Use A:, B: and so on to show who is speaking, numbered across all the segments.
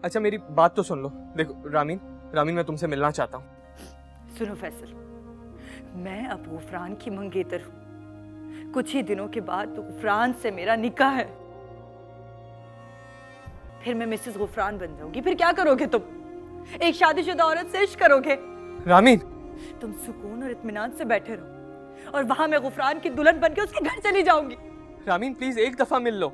A: अच्छा मेरी बात तो सुन लो। देखो रामीन, मैं तुमसे मिलना चाहता हूँ।
B: सुनो फैसल, मैं अब गुफरान की मंगेतर हूँ। कुछ ही दिनों के बाद तो गुफरान से मेरा निकाह है। फिर मैं मिसेस गुफरान बन जाऊंगी। फिर क्या करोगे तुम? एक शादीशुदा औरत से इश्क करोगे?
A: रामीन,
B: तुम सुकून और इत्मीनान से बैठे रहो और वहां मैं गुफरान की दुल्हन बनके उसके घर चली जाऊंगी।
A: रामीन प्लीज एक दफा मिल लो।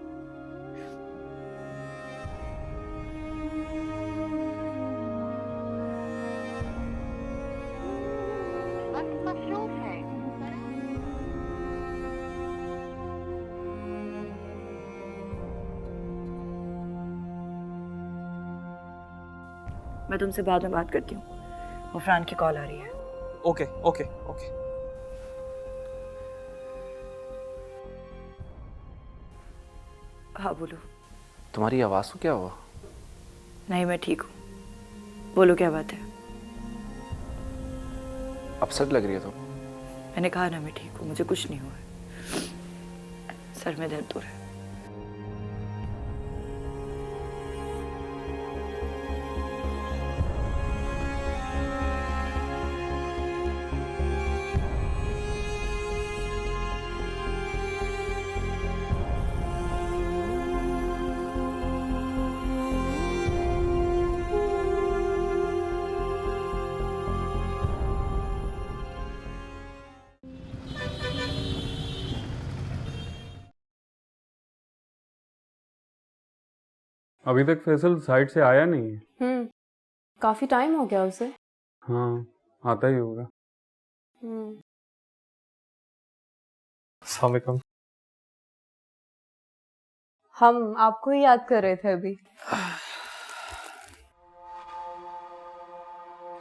B: मैं तुमसे बाद में बात करती हूँ, गुफरान की कॉल आ रही है।
A: Okay okay okay.
B: हाँ बोलो।
C: तुम्हारी आवाज को क्या हुआ?
B: नहीं मैं ठीक हूँ, बोलो क्या बात है।
C: अपसेट लग रही है तुम।
B: मैंने कहा ना मैं ठीक हूँ, मुझे कुछ नहीं हुआ है। सर में दर्द हो रहा है।
D: अभी तक फैसल साइड से आया नहीं है।
E: काफी टाइम हो गया उसे।
D: हाँ, आता ही होगा।
A: अस्सलाम वालेकुम।
E: हम आपको ही याद कर रहे थे अभी।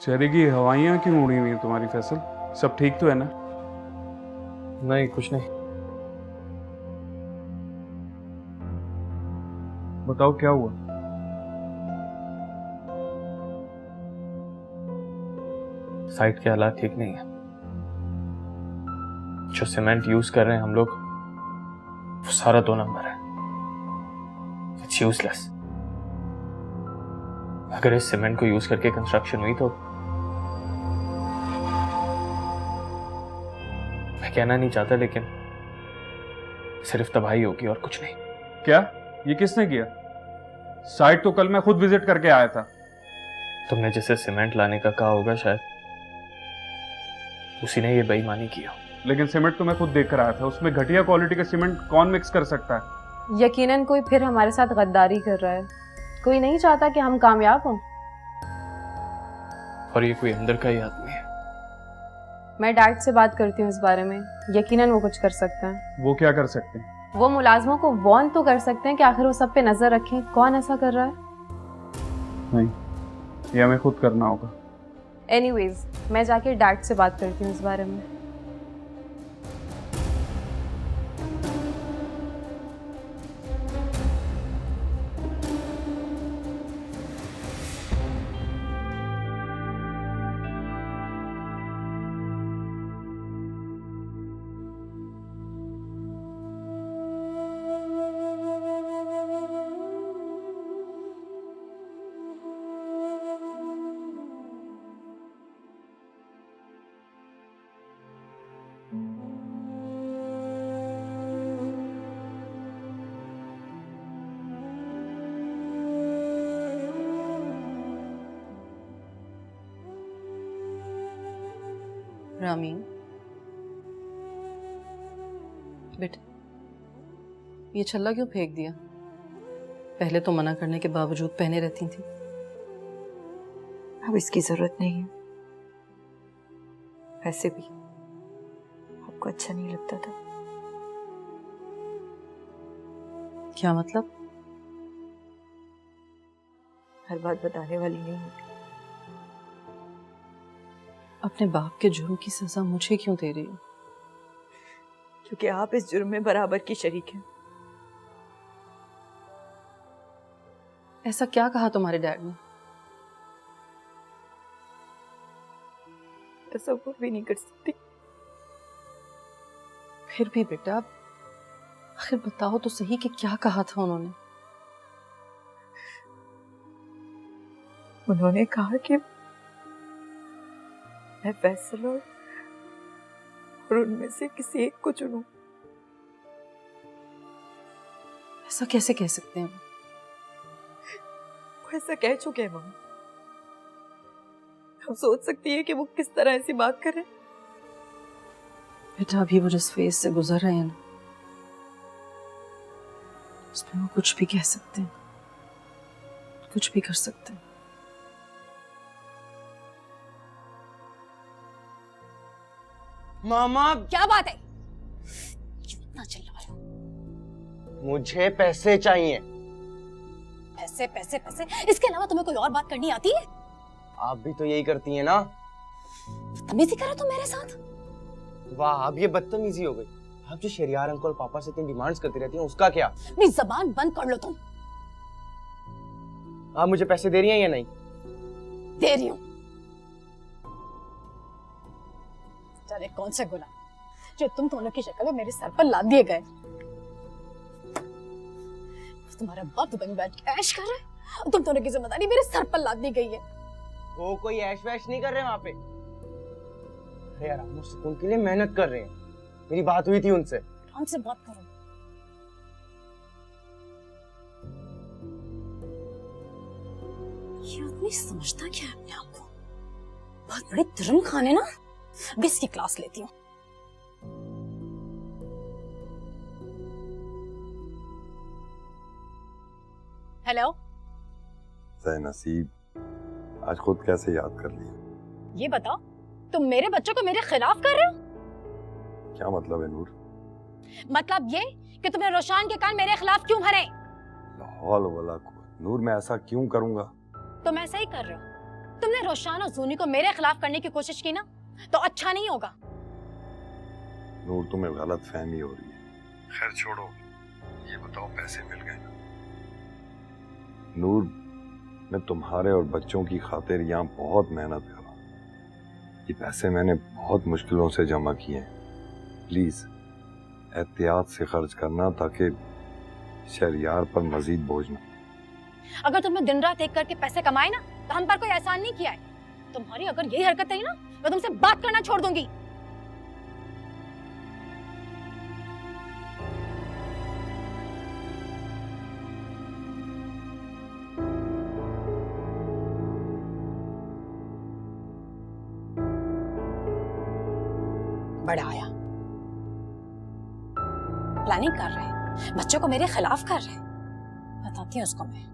D: चेहरे की हवाइयाँ क्यों उड़ी हुई हैं तुम्हारी फैसल? सब ठीक तो है ना?
A: नहीं कुछ नहीं।
D: बताओ क्या हुआ?
A: साइट के हालात ठीक नहीं है। जो सीमेंट यूज कर रहे हैं हम लोग, वो सारा 2 नंबर है। It's useless. अगर इस सीमेंट को यूज करके कंस्ट्रक्शन हुई तो मैं कहना नहीं चाहता, लेकिन सिर्फ तबाही होगी और कुछ नहीं।
D: क्या? ये किसने किया? साइट तो कल मैं खुद विजिट करके आया था।
A: तुमने जिसे सीमेंट लाने का कहा होगा, शायद उसी ने ये बेईमानी की हो।
D: लेकिन सीमेंट तो मैं खुद देख कर आया था। उसमें घटिया क्वालिटी का सीमेंट कौन मिक्स कर सकता है?
E: यकीनन कोई फिर हमारे साथ गद्दारी कर रहा है। कोई नहीं चाहता कि हम कामयाब हों।
A: और ये कोई अंदर का ही आदमी है।
E: मैं डैड से बात करती हूँ इस बारे में। यकीनन वो कुछ कर सकते हैं।
D: वो क्या कर सकते हैं?
E: वो मुलाजमों को वार्न तो कर सकते हैं कि आखिर वो सब पे नजर रखें कौन ऐसा कर रहा है।
D: नहीं, ये हमें खुद करना होगा।
E: एनीवेज, मैं जाके डैड से बात करती हूँ इस बारे में।
F: रामीन बेटा, ये छल्ला क्यों फेंक दिया? पहले तो मना करने के बावजूद पहने रहती थी।
B: अब इसकी जरूरत नहीं है। वैसे भी आपको अच्छा नहीं लगता था।
F: क्या मतलब?
B: हर बात बताने वाली नहीं होती।
F: अपने बाप के जुर्म की सजा मुझे क्यों दे रही हो?
B: क्योंकि आप इस जुर्म में बराबर की शरीक हैं।
F: ऐसा क्या कहा तुम्हारे डैड ने?
B: तसव्वुर भी नहीं कर सकती।
F: फिर भी बेटा, आखिर बताओ तो सही कि क्या कहा था उन्होंने?
B: उन्होंने कहा कि मैं फैसल और उनमें से किसी एक को चुनूं।
F: ऐसा कैसे कह सकते हैं?
B: वो ऐसा कह चुके हैं मम्मी। हम सोच सकती है कि वो किस तरह ऐसी बात करे।
F: बेटा अभी वो जिस फेज से गुजर रहे हैं ना, उसमें वो कुछ भी कह सकते हैं, कुछ भी कर सकते हैं।
G: मामा
H: क्या बात है? कितना चिल्ला रहे हो?
G: मुझे पैसे चाहिए।
H: पैसे पैसे पैसे, इसके अलावा तुम्हें कोई और बात करनी आती है?
G: आप भी तो यही करती हैं ना।
H: बदतमीजी कर रहे हो तुम मेरे साथ?
G: वाह, अब ये बदतमीजी हो गई। आप जो शहरियार अंकल पापा से इतनी डिमांड्स करती रहती हैं, उसका क्या?
H: अपनी जबान बंद कर लो तुम।
G: आप मुझे पैसे दे रही हैं या नहीं?
H: दे रही हूँ। चले कौन से गुलाम जो तुम दोनों की शक्ल में मेरे सर पर लाद दिए गए। तुम्हारा बाप दुबई में बैठ के ऐश कर रहा है और तुम दोनों की जिम्मेदारी मेरे सर पर लाद दी गई है।
G: वो कोई ऐश वैश नहीं कर रहे वहां पे। अरे यार, हम सुकून के लिए मेहनत कर रहे हैं। मेरी बात हुई थी उनसे।
H: कौन से बात करो? ये आदमी समझता क्या है अपने आप को? बहुत बड़ी धर्म खान है ना। अब इसकी क्लास लेती हूँ। हेलो,
I: नसीब आज खुद कैसे याद कर लिया?
H: ये बताओ, तुम मेरे बच्चों को मेरे खिलाफ कर रहे हो?
I: क्या मतलब है नूर?
H: मतलब ये कि तुमने रोशान के कान मेरे खिलाफ क्यों भरे?
I: लाहौल वला कुव्वत। नूर मैं ऐसा क्यों करूंगा?
H: तुम ऐसा ही कर रहे हो। तुमने रोशान और जूनी को मेरे खिलाफ करने की कोशिश की ना, तो अच्छा नहीं होगा।
I: नूर तुम्हें गलत फहमी हो रही है। खैर छोड़ो, ये बताओ पैसे मिल गए ना? नूर मैं तुम्हारे और बच्चों की खातिर यहाँ बहुत मेहनत कर रहा हूँ। ये पैसे मैंने बहुत मुश्किलों से जमा किए हैं। प्लीज एहतियात से खर्च करना ताकि शहरियार पर मजीद बोझ न।
H: अगर तुमने दिन रात एक करके पैसे कमाए ना, तो हम पर कोई एहसान नहीं किया है। तुम्हारी अगर यही हरकत रही ना, मैं तुमसे बात करना छोड़ दूंगी। बड़ा आया, प्लानिंग कर रहे हैं, बच्चों को मेरे खिलाफ कर रहे हैं। बताती हूँ उसको मैं।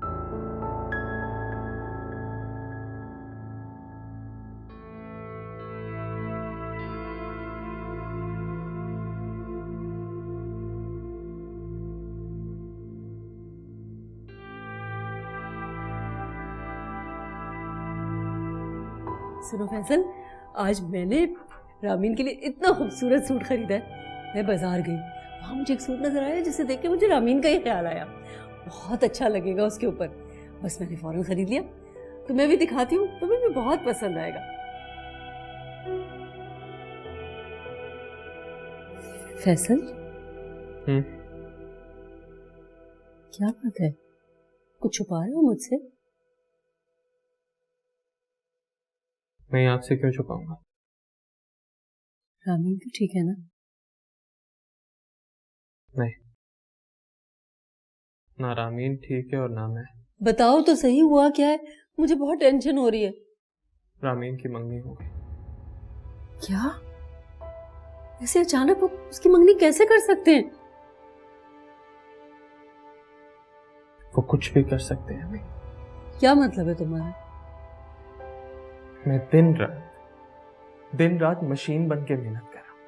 J: सुनो फैसल, आज मैंने रामीन के लिए इतना खूबसूरत सूट खरीदा है। मैं बाजार गई, वहाँ मुझे एक सूट नजर आया जिसे देख के मुझे रामीन का ही ख्याल आया। बहुत अच्छा लगेगा उसके ऊपर। बस मैंने फौरन खरीद लिया। तुम्हें भी दिखाती हूँ, तुम्हें भी बहुत पसंद आएगा। फैसल, क्या बात है? कुछ छुपा रहे हो मुझसे?
A: मैं आपसे क्यों छुपाऊंगा?
J: रामीन तो ठीक है ना?
A: नहीं, ना रामीन ठीक है और ना मैं।
J: बताओ तो सही, हुआ क्या है? मुझे बहुत टेंशन हो रही है।
A: रामीन की मंगनी हो गई।
J: क्या? ऐसे अचानक वो उसकी मंगनी कैसे कर सकते हैं?
A: वो कुछ भी कर सकते हैं अभी।
J: क्या मतलब है तुम्हारा?
A: मैं दिन रात मशीन बन के मेहनत कर रहा हूं,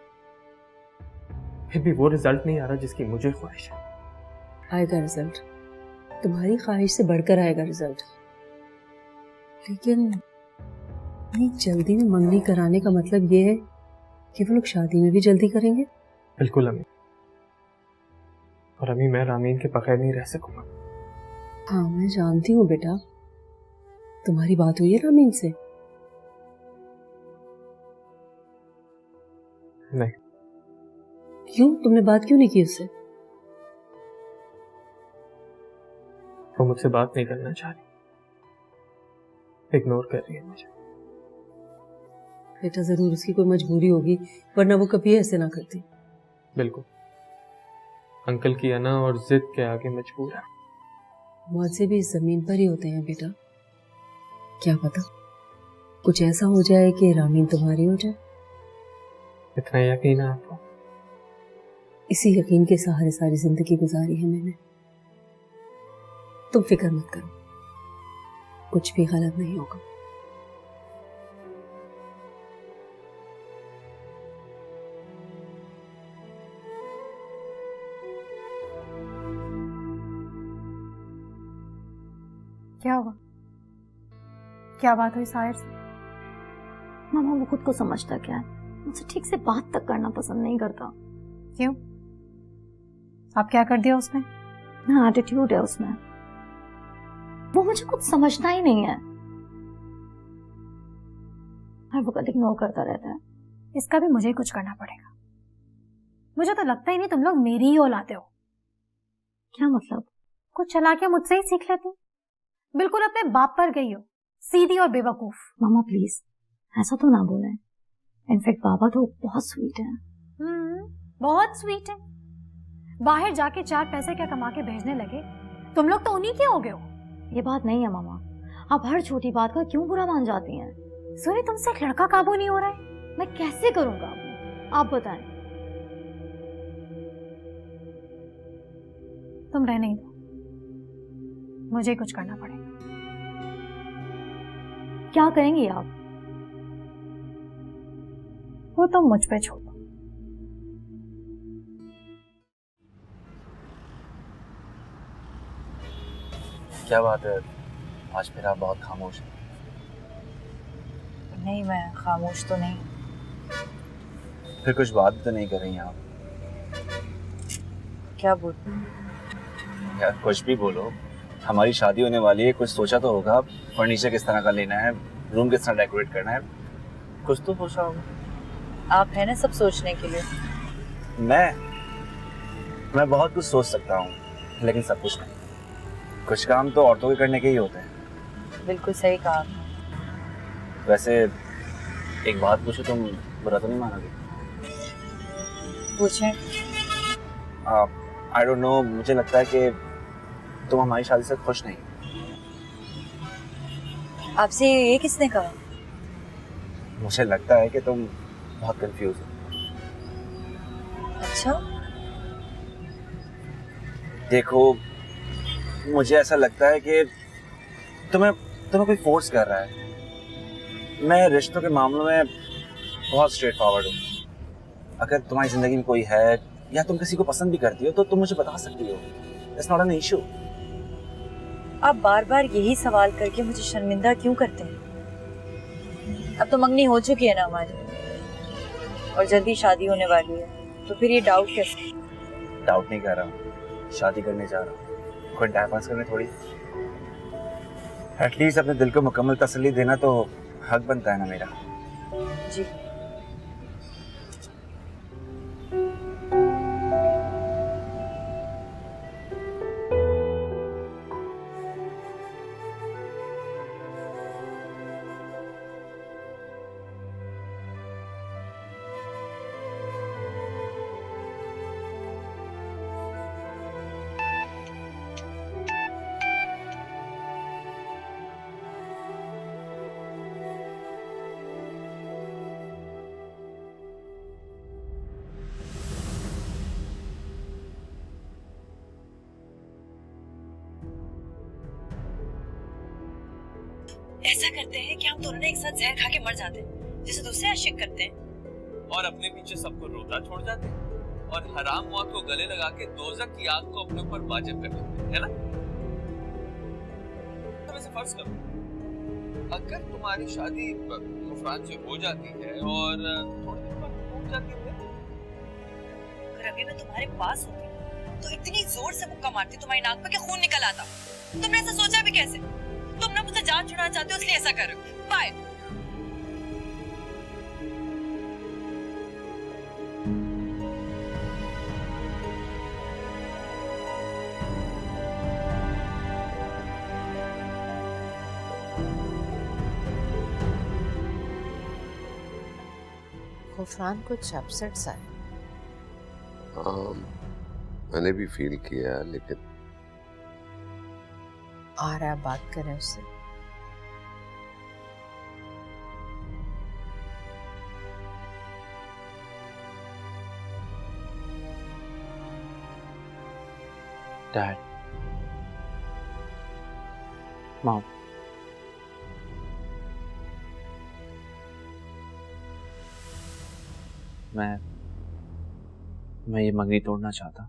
A: फिर भी वो रिजल्ट नहीं आ रहा जिसकी मुझे ख्वाहिश है।
J: आएगा रिजल्ट, तुम्हारी ख्वाहिश से बढ़कर आएगा रिजल्ट। लेकिन इतनी जल्दी में मंगनी कराने का मतलब ये है कि वो लोग शादी में भी जल्दी करेंगे?
A: बिल्कुल अम्मी, और अम्मी मैं रामीन के बगैर नहीं रह सकूंगा।
J: हाँ मैं जानती हूँ बेटा। तुम्हारी बात हुई है रामीन से?
A: नहीं।
J: क्यों, तुमने बात क्यों नहीं की उससे?
A: वो मुझसे बात नहीं करना चाह रही। इग्नोर कर रही है मुझे।
J: बेटा जरूर उसकी कोई मजबूरी होगी, वरना वो कभी ऐसे ना करती।
A: बिल्कुल, अंकल की अना और जिद के आगे मजबूर है।
J: मौत से भी इस जमीन पर ही होते हैं बेटा। क्या पता कुछ ऐसा हो जाए कि रामीन तुम्हारी हो जाए।
A: इतना यकीन है आपको?
J: इसी यकीन के सहारे सारी जिंदगी गुजारी है मैंने। तुम फिक्र मत करो, कुछ भी गलत नहीं होगा।
H: क्या हुआ? क्या बात हुई साहिर से? मामा वो खुद को समझता क्या है, मुझसे ठीक से बात तक करना पसंद नहीं करता। क्यों? आप क्या कर दिया उसने? ना एटीट्यूड है उसमें, वो मुझे कुछ समझता ही नहीं है। हर वक्त इग्नोर करता रहता है। इसका भी मुझे ही कुछ करना पड़ेगा। मुझे तो लगता ही नहीं तुम लोग मेरी ही औलादे हो। क्या मतलब? कुछ चला के मुझसे ही सीख लेती। बिल्कुल अपने बाप पर गई हो, सीधी और बेवकूफ। मामा प्लीज ऐसा तो ना बोले। इनफैक्ट बाबा तो बहुत स्वीट है। बहुत स्वीट है। बाहर जाके 4 पैसे क्या कमा के भेजने लगे, तुम लोग तो उन्हीं के हो गए हो। ये बात नहीं है मामा, आप हर छोटी बात का क्यों बुरा मान जाती हैं? सुनी तुमसे एक लड़का काबू नहीं हो रहा है, मैं कैसे करूंगा? आप बताएं। तुम रहने ही दो, मुझे कुछ करना पड़ेगा। क्या करेंगी आप? वो तो मुझ पे छोड़ दो।
C: क्या बात है, आज फिर आप बहुत खामोश हैं।
B: नहीं, मैं खामोश तो नहीं।
C: फिर कुछ बात तो नहीं कर रही आप?
B: क्या बोल?
C: यार कुछ भी बोलो, हमारी शादी होने वाली है, कुछ सोचा तो होगा। फर्नीचर किस तरह का लेना है, रूम किस तरह डेकोरेट करना है, कुछ तो सोचा होगा।
B: आप है ना सब सोचने के लिए।
C: मैं बहुत कुछ सोच सकता हूँ, लेकिन सब कुछ नहीं। कुछ काम तो औरतों के करने के ही होते हैं।
B: बिल्कुल सही कहा।
C: वैसे एक बात पूछूं, तुम बुरा तो नहीं मानोगे?
B: पूछें।
C: आई डोंट नो, मुझे लगता है कि तुम हमारी शादी से खुश नहीं।
B: आपसे ये किसने कहा?
C: मुझे लगता है कि तुम बहुत कंफ्यूज हो।
B: अच्छा,
C: देखो, मुझे ऐसा लगता है कि तुम्हें कोई फोर्स कर रहा है। मैं रिश्तों के मामलों में बहुत स्ट्रेट फॉरवर्ड हूँ। अगर तुम्हारी जिंदगी में कोई है या तुम किसी को पसंद भी करती हो तो तुम मुझे बता सकती हो। It's not an issue.
B: आप बार बार यही सवाल करके मुझे शर्मिंदा क्यों करते हैं? अब तो मंगनी हो चुकी है ना हमारी, और जल्दी शादी होने वाली है, तो फिर ये डाउट कैसे?
C: डाउट नहीं कर रहा हूँ, शादी करने जा रहा हूँ। कोई टाइम पास करने थोड़ी। एटलीस्ट अपने दिल को मुकम्मल तसल्ली देना तो हक बनता है ना मेरा।
B: जी। ऐसा करते हैं कि हम दोनों ने एक साथ जहर खा के मर जाते हैं, जैसे दूसरे आशिक करते हैं,
K: और अपने पीछे सबको रोता छोड़ जाते हैं, और हराम मौत को गले लगा के दोज़ख की आग को अपने ऊपर वाजिब कर देते हैं, है ना? तो वैसे फर्ज करो, अगर तुम्हारी शादी गुफरान से हो जाती है और थोड़ी देर बाद टूट जाती है,
B: अगर अभी मैं तुम्हारे पास होती तो इतनी जोर से मुक्का मारती तुम्हारी नाक पे कि खून निकल आता। तुमने ऐसा सोचा भी कैसे? तुम ना मुझसे जान छुड़ाना चाहते हो इसलिए ऐसा कर रहे हो। बाय।
L: गुफरान कुछ अपसेट सा है।
K: मैंने भी फील किया, लेकिन
L: आ रहा है, बात करें उससे।
C: डैड, मॉम, मैं ये मंगनी तोड़ना चाहता।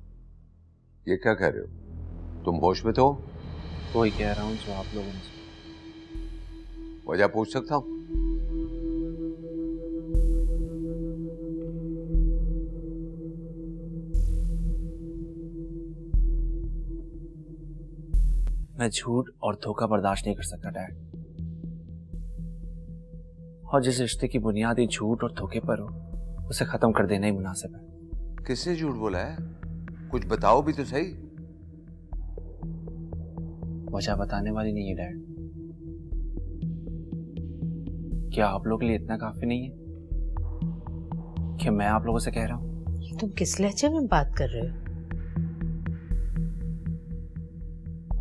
K: ये क्या कह रहे हो? तुम होश में तो हो?
C: वही कह रहा हूँ जो आप लोगों ने।
K: वजह पूछ सकता हूँ?
C: मैं झूठ और धोखा बर्दाश्त नहीं कर सकता डैड। और जिस रिश्ते की बुनियाद ही झूठ और धोखे पर हो, उसे खत्म कर देना ही मुनासिब है।
K: किसने झूठ बोला है? कुछ बताओ भी तो सही।
C: वजह बताने वाली नहीं है डैड। क्या आप लोगों के लिए इतना काफी नहीं है कि मैं आप लोगों से कह रहा हूं?
L: तुम किस लहजे में बात कर रहे हो?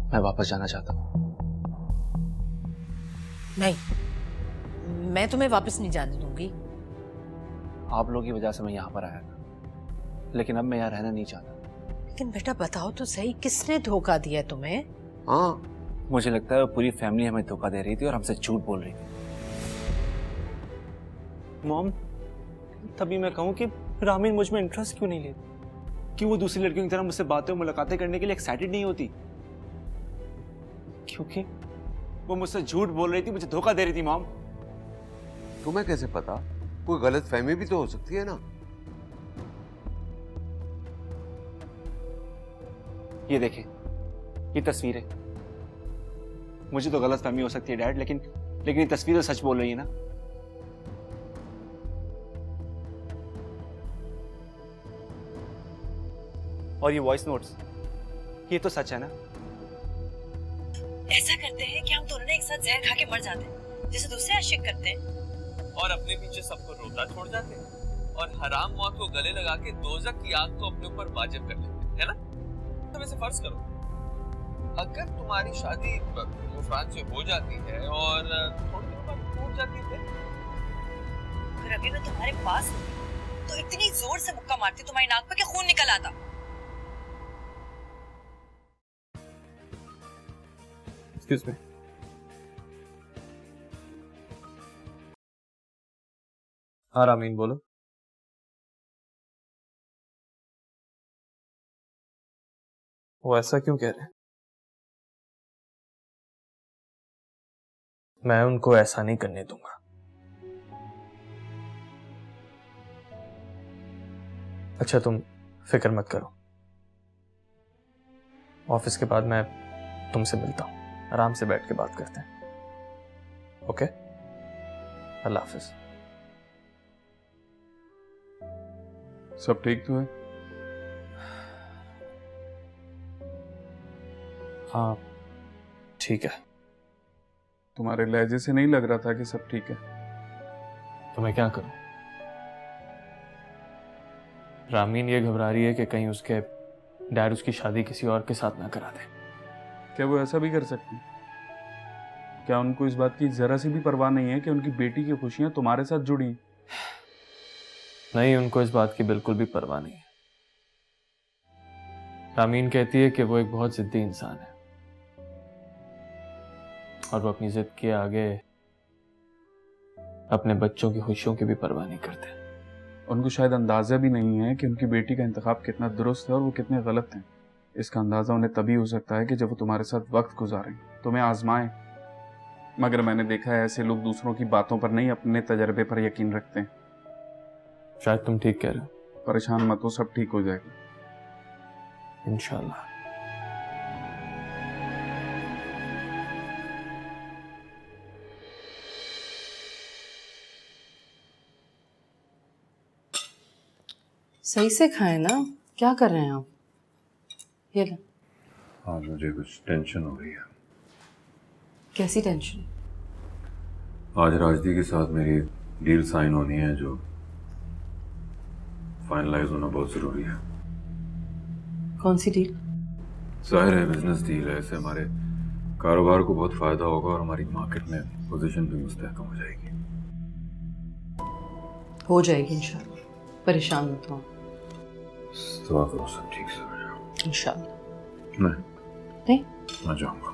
C: मैं वापस जाना चाहता हूं।
L: नहीं, मैं तुम्हें वापस नहीं जाने दूंगी।
C: आप लोगों की वजह से मैं यहाँ पर आया था, लेकिन अब मैं यहाँ रहना नहीं चाहता।
L: लेकिन बेटा बताओ तो सही, किसने धोखा दिया तुम्हें?
C: हाँ, मुझे लगता है पूरी फैमिली हमें धोखा दे रही थी और हमसे झूठ बोल रही थी।
A: मॉम, तभी मैं कहूँ कि रामीन मुझ में इंटरेस्ट क्यों नहीं लेती, कि वो दूसरी लड़कियों की तरह मुझसे बातें और मुलाकातें करने के लिए एक्साइटेड नहीं होती, क्योंकि वो मुझसे झूठ बोल रही थी, मुझे धोखा दे रही थी। मॉम,
K: तुम्हें कैसे पता? कोई गलत फहमी भी तो हो सकती है ना।
A: ये देखें, ये तस्वीरें। मुझे तो गलत फहमी हो सकती है डैड, लेकिन ये तस्वीर तो सच बोल रही है ना। और ये वॉइस नोट्स, ये तो सच है ना।
B: ऐसा करते हैं कि हम दोनों ने एक साथ जहर खा के मर जाते हैं, जैसे दूसरे आशिक करते हैं,
K: और अपने पीछे सबको रोता छोड़ जाते हैं और हराम मौत को गले लगा के दोज़ख की आग को अपने ऊपर वाजिब कर लेते हैं, है ना? तो वैसे फर्ज करो, अगर तुम्हारी शादी गुफरान से हो जाती है और थोड़ी देर बाद टूट जाती है,
B: अगर अभी मैं तुम्हारे पास होती तो इतनी जोर से मुक्का मारती तुम्हारी नाक पे कि खून निकल आता।
A: Excuse me. हाँ रामीन, बोलो। वो ऐसा क्यों कह रहे हैं? मैं उनको ऐसा नहीं करने दूंगा। अच्छा, तुम फिक्र मत करो, ऑफिस के बाद मैं तुमसे मिलता हूं, आराम से बैठ के बात करते हैं। ओके, अल्लाह हाफिज।
D: सब ठीक तो है?
A: हाँ ठीक है।
D: तुम्हारे लहजे से नहीं लग रहा था कि सब ठीक है।
A: तो मैं क्या करूं? रामीन ये घबरा रही है कि कहीं उसके डैड उसकी शादी किसी और के साथ ना करा दे।
D: क्या वो ऐसा भी कर सकती? क्या उनको इस बात की जरा सी भी परवाह नहीं है कि उनकी बेटी की खुशियां तुम्हारे साथ जुड़ी?
A: नहीं, उनको इस बात की बिल्कुल भी परवाह नहीं है। रामीन कहती है कि वो एक बहुत जिद्दी इंसान है और वो अपनी जिद के आगे अपने बच्चों की खुशियों की भी परवाह नहीं करते।
D: उनको शायद अंदाजा भी नहीं है कि उनकी बेटी का इंतखाब कितना दुरुस्त है और वो कितने गलत हैं। इसका अंदाजा उन्हें तभी हो सकता है कि जब वो तुम्हारे साथ वक्त गुजारें, तुम्हें आजमाएं। मगर मैंने देखा है ऐसे लोग दूसरों की बातों पर नहीं, अपने तजर्बे पर यकीन रखते हैं।
A: शायद तुम ठीक कह रहे हो।
D: परेशान मत हो, सब ठीक हो जाएगा
A: इंशाल्लाह।
F: सही से खाएं ना, क्या कर रहे हैं आप? ये ले।
I: आज मुझे कुछ टेंशन हो रही है।
F: कैसी टेंशन?
I: आज राजदी के साथ मेरी डील साइन होनी है जो
M: फाइनलाइज होना बहुत जरूरी है।
F: कौन सी डील?
M: जाहिर है बिजनेस डील है, इससे हमारे कारोबार को बहुत फायदा होगा और हमारी मार्केट में पोजीशन भी मुस्तहकम हो जाएगी।
F: हो जाएगी इंशाल्लाह, परेशान मत हो।
M: दुआ करो सब ठीक से हो जाए
F: इंशाल्लाह।
M: नहीं मैं जाऊंगा।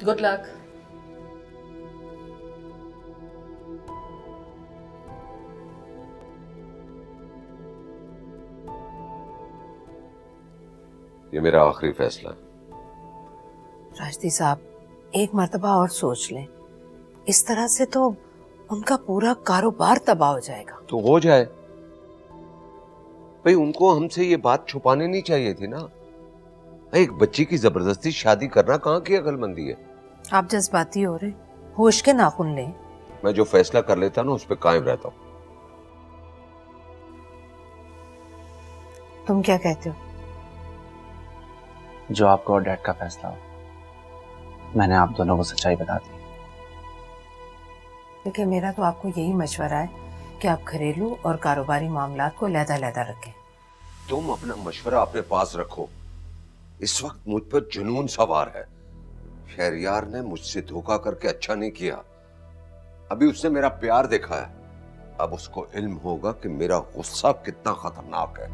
F: Good luck.
N: ये मेरा आखिरी फैसला है।
L: राजदी साहब, एक मर्तबा और सोच लें। इस तरह से तो उनका पूरा कारोबार तबाह हो जाएगा।
N: तो हो जाए भाई, उनको हमसे ये बात छुपानी नहीं चाहिए थी ना। एक बच्ची की जबरदस्ती शादी करना कहाँ की अकलमंदी है।
L: आप जज्बाती हो रहे, होश के नाखून लें।
N: मैं जो फैसला कर लेता ना उस पर कायम रहता हूँ।
L: तुम क्या कहते हो?
C: जो आपका और डैड का फैसला हो। मैंने आप दोनों को सच्चाई बता दी।
L: देखिए, मेरा तो आपको यही मशवरा है कि आप घरेलू और कारोबारी मामलात को लहदा रखें।
N: तुम अपना मशवरा अपने पास रखो। इस वक्त मुझ पर जुनून सवार है। शहरयार ने मुझसे धोखा करके अच्छा नहीं किया। अभी उसने मेरा प्यार देखा है, अब उसको इल्म होगा कि मेरा गुस्सा कितना खतरनाक है।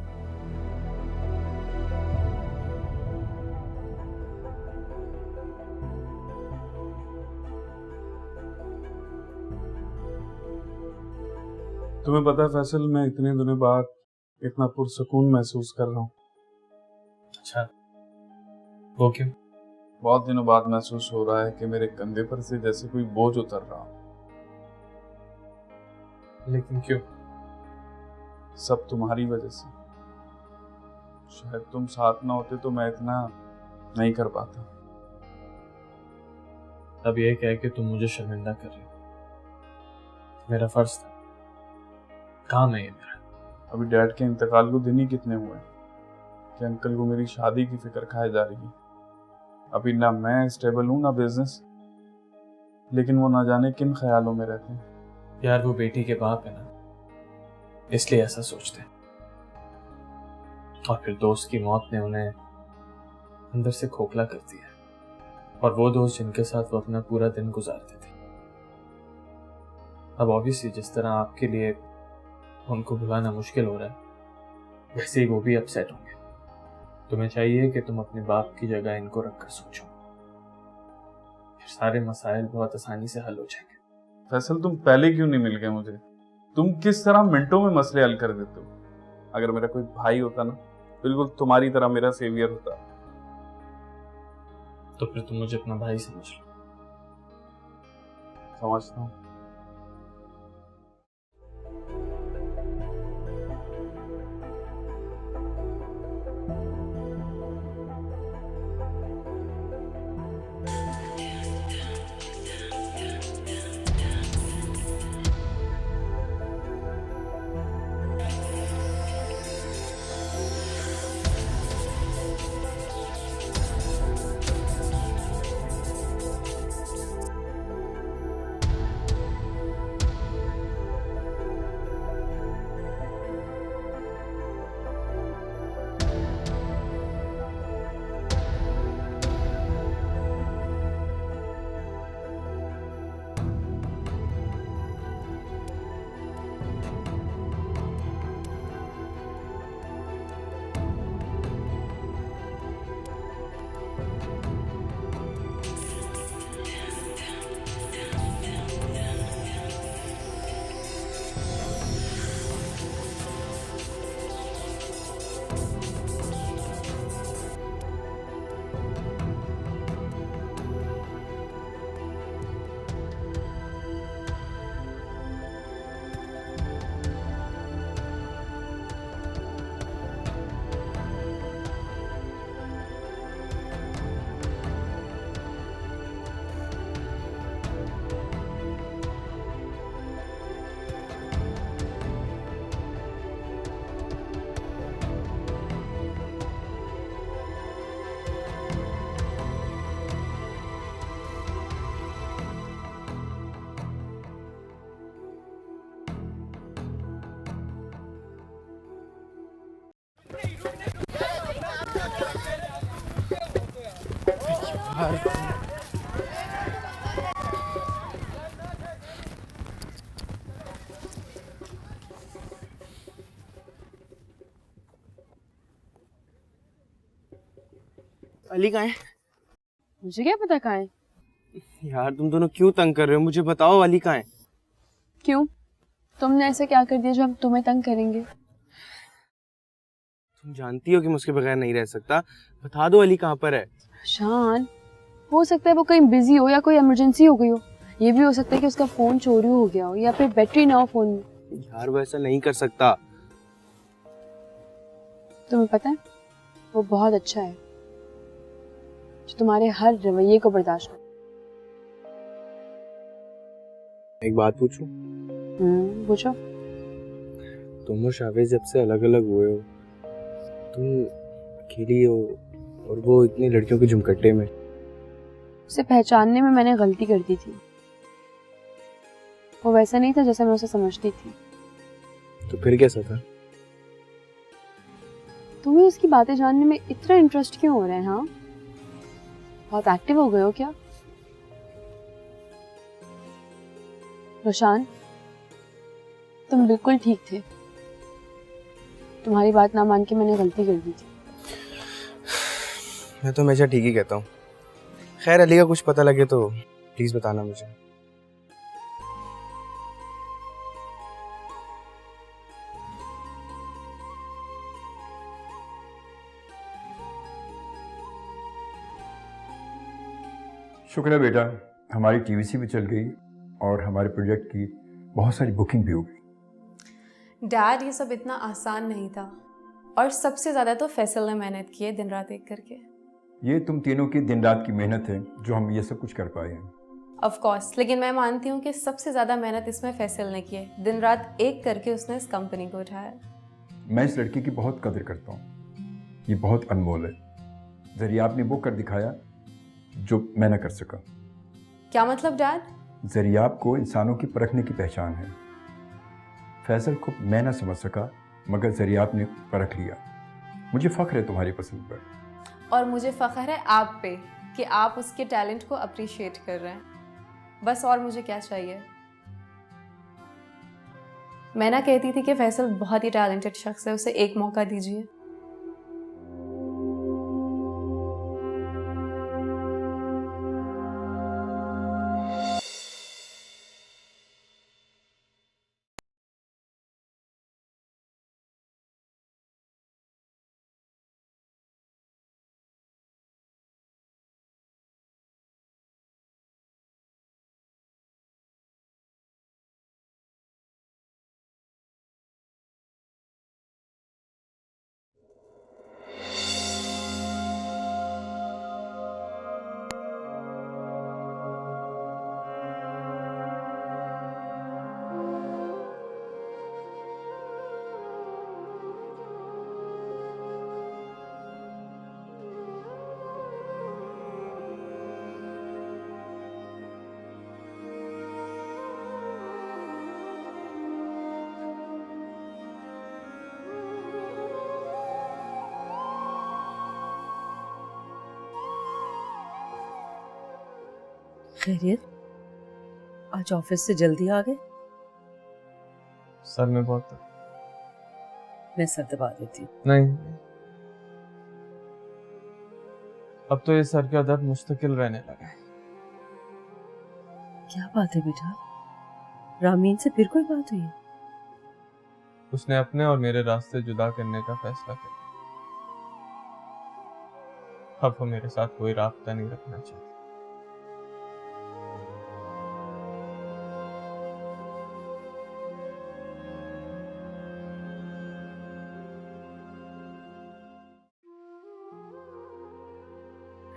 D: तुम्हें पता है फैसल, मैं इतने दिनों बाद इतना पुरसकून महसूस कर रहा हूँ।
A: अच्छा, वो क्यों?
D: बहुत दिनों बाद महसूस हो रहा है कि मेरे कंधे पर से जैसे कोई बोझ उतर रहा हो।
A: लेकिन क्यों?
D: सब तुम्हारी वजह से। शायद तुम साथ ना होते तो मैं इतना नहीं कर पाता।
A: अब ये कह के तुम मुझे शर्मिंदा कर रहे हो। मेरा फर्ज था, काम है ये मेरा।
D: अभी डैड के इंतकाल को दिन ही कितने हुए कि अंकल को मेरी शादी की फिक्र खाए जा रही है। अभी ना मैं स्टेबल हूँ ना बिजनेस, लेकिन वो ना जाने किन ख्यालों में रहते हैं।
A: यार वो बेटी के बाप है ना, इसलिए ऐसा सोचते हैं। और फिर दोस्त की मौत ने उन्हें अंदर से खोखला कर दिया। और वो दोस्त जिनके साथ वो अपना पूरा दिन गुजारते थे, अब ऑब्वियसली जिस तरह आपके लिए उनको भुलाना मुश्किल हो रहा है, वैसे ही वो भी अपसेट होंगे। तुम्हें चाहिए कि तुम अपने बाप की जगह इनको रखकर सोचो, फिर सारे मसाइल बहुत आसानी से हल हो जाएंगे।
D: फैसल, तुम पहले क्यों नहीं मिल गए मुझे? तुम किस तरह मिनटों में मसले हल कर देते हो। अगर मेरा कोई भाई होता ना, बिल्कुल तुम्हारी तरह मेरा सेवियर होता।
A: तो फिर तुम मुझे अपना भाई समझ लो।
D: समझता हूँ।
G: अली कहाँ है?
E: मुझे क्या पता कहाँ है?
G: यार तुम दोनों क्यों तंग कर रहे हो? मुझे बताओ अली कहाँ है?
E: क्यों? तुमने ऐसे क्या कर दिया जो हम तुम्हें तंग करेंगे?
G: तुम जानती हो कि मैं उसके बगैर नहीं रह सकता। बता दो अली कहाँ पर है।
E: शान, हो सकता है वो कहीं बिजी हो या कोई इमरजेंसी हो गई हो। ये भी हो सकता है कि उसका फोन चोरी हो गया हो या फिर बैटरी ना हो फोन में।
G: यार वो ऐसा नहीं कर सकता।
E: तुम्हें पता है वो बहुत अच्छा है जो तुम्हारे हर रवैये को बर्दाश्त करे।
G: एक बात पूछूं?
E: पूछो।
G: तुम और शावेज जब से अलग अलग हुए हो, तुम अकेली हो और वो इतनी लड़कियों के झुमकट्टे में।
E: उसे पहचानने में मैंने गलती कर दी थी। वो वैसा नहीं था जैसा मैं उसे समझती थी।
G: तो फिर कैसा था?
E: तुम्हें उसकी बातें जानने में इतना इंटरेस्ट क्यों हो रहा है? हाँ, बहुत एक्टिव हो गए हो क्या? रोशान, तुम बिल्कुल ठीक थे। तुम्हारी बात ना मान के मैंने गलती कर दी थी।
G: मैं तो हमेशा ठीक ही कहता हूँ। खैर अली का कुछ पता लगे तो प्लीज बताना मुझे।
O: शुक्र है बेटा, हमारी टीवीसी भी चल गई और हमारे प्रोजेक्ट की बहुत सारी बुकिंग भी हो गई।
E: डैड, ये सब इतना आसान नहीं था और सबसे ज़्यादा तो फैसल ने मेहनत की है दिन रात एक करके।
O: ये तुम तीनों की दिन रात की मेहनत है जो हम ये सब कुछ कर पाए हैं।
E: ऑफ कोर्स, लेकिन मैं मानती हूँ कि सबसे ज़्यादा मेहनत इसमें फैसल ने की है। दिन रात एक करके उसने इस कंपनी को उठाया।
O: मैं इस लड़की की बहुत कदर करता हूँ। ये बहुत अनमोल है। जरिया आपने वो कर दिखाया जो मैं न कर सका।
E: क्या मतलब डैड?
O: जरियाब को इंसानों की परखने की पहचान है। फैसल को मैं न समझ सका मगर जरियाब ने परख लिया। मुझे फ़ख्र है तुम्हारी पसंद पर।
E: और मुझे फ़ख्र है आप पे कि आप उसके टैलेंट को अप्रिशिएट कर रहे हैं। बस और मुझे क्या चाहिए? मैं ना कहती थी कि फैसल बहुत ही टैलेंटेड शख्स है, उसे एक मौका दीजिए।
J: खैरियत, आज ऑफिस से जल्दी आ गए?
A: सर में बहुत
J: मैं सर दबा देती हूँ।
A: नहीं, अब तो ये सर का दर्द मुस्तकिल रहने लगा है।
J: क्या बात है बेटा? रामीन से फिर कोई बात हुई?
A: उसने अपने और मेरे रास्ते जुदा करने का फैसला किया। अब वो मेरे साथ कोई रास्ता नहीं रखना चाहती।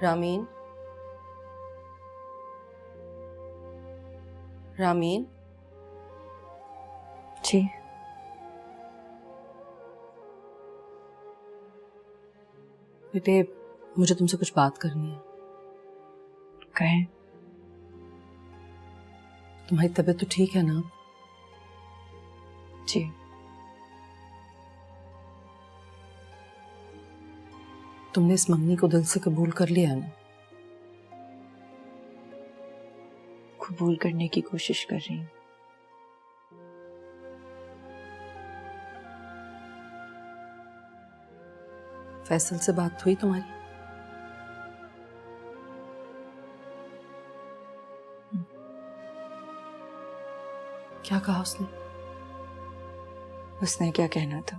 F: रामीन, रामीन।
B: जी।
F: बेटे, मुझे तुमसे कुछ बात करनी है।
B: कहें।
F: तुम्हारी तबीयत तो ठीक है ना?
B: जी।
F: तुमने इस मंगनी को दिल से कबूल कर लिया है ना?
B: कबूल करने की कोशिश कर रही हूँ।
F: फैसल से बात हुई तुम्हारी? क्या कहा उसने?
B: उसने क्या कहना था,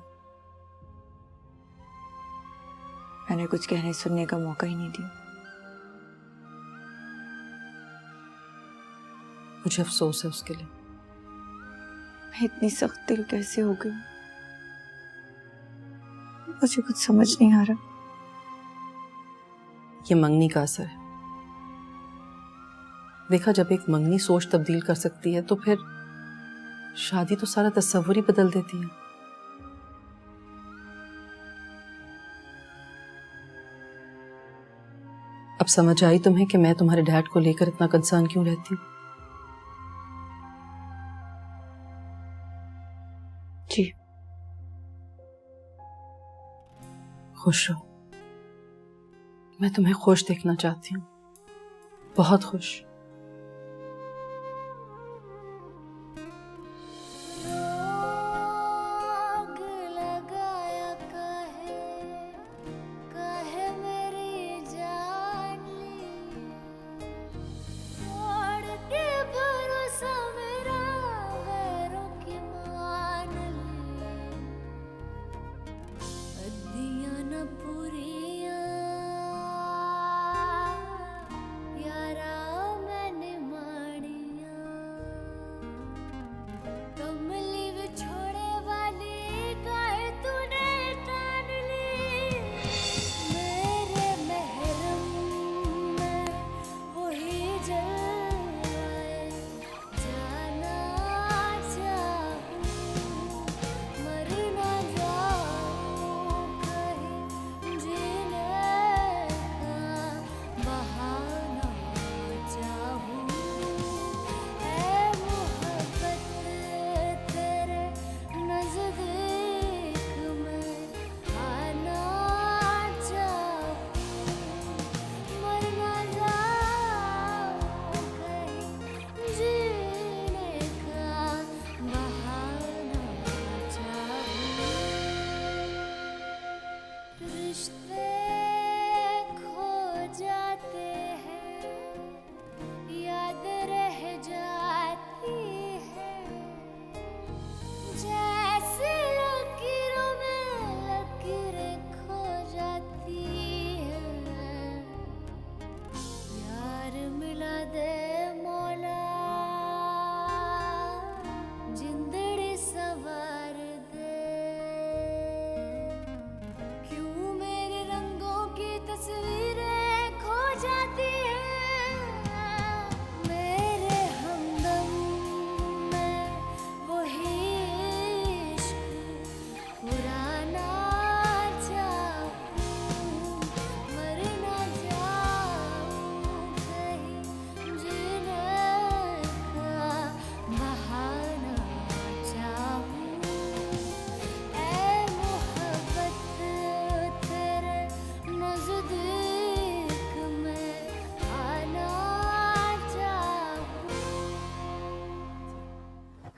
B: मैंने कुछ कहने सुनने का मौका ही नहीं दिया।
F: मुझे अफसोस है उसके लिए।
B: मैं इतनी सख्त दिल कैसे हो गई, मुझे कुछ समझ नहीं आ रहा।
F: ये मंगनी का असर है। देखा, जब एक मंगनी सोच तब्दील कर सकती है तो फिर शादी तो सारा तस्वुर ही बदल देती है। अब समझ आई तुम्हें कि मैं तुम्हारे डैड को लेकर इतना कंसर्न क्यों रहती हूँ?
B: जी।
F: खुश रहो। मैं तुम्हें खुश देखना चाहती हूँ, बहुत खुश।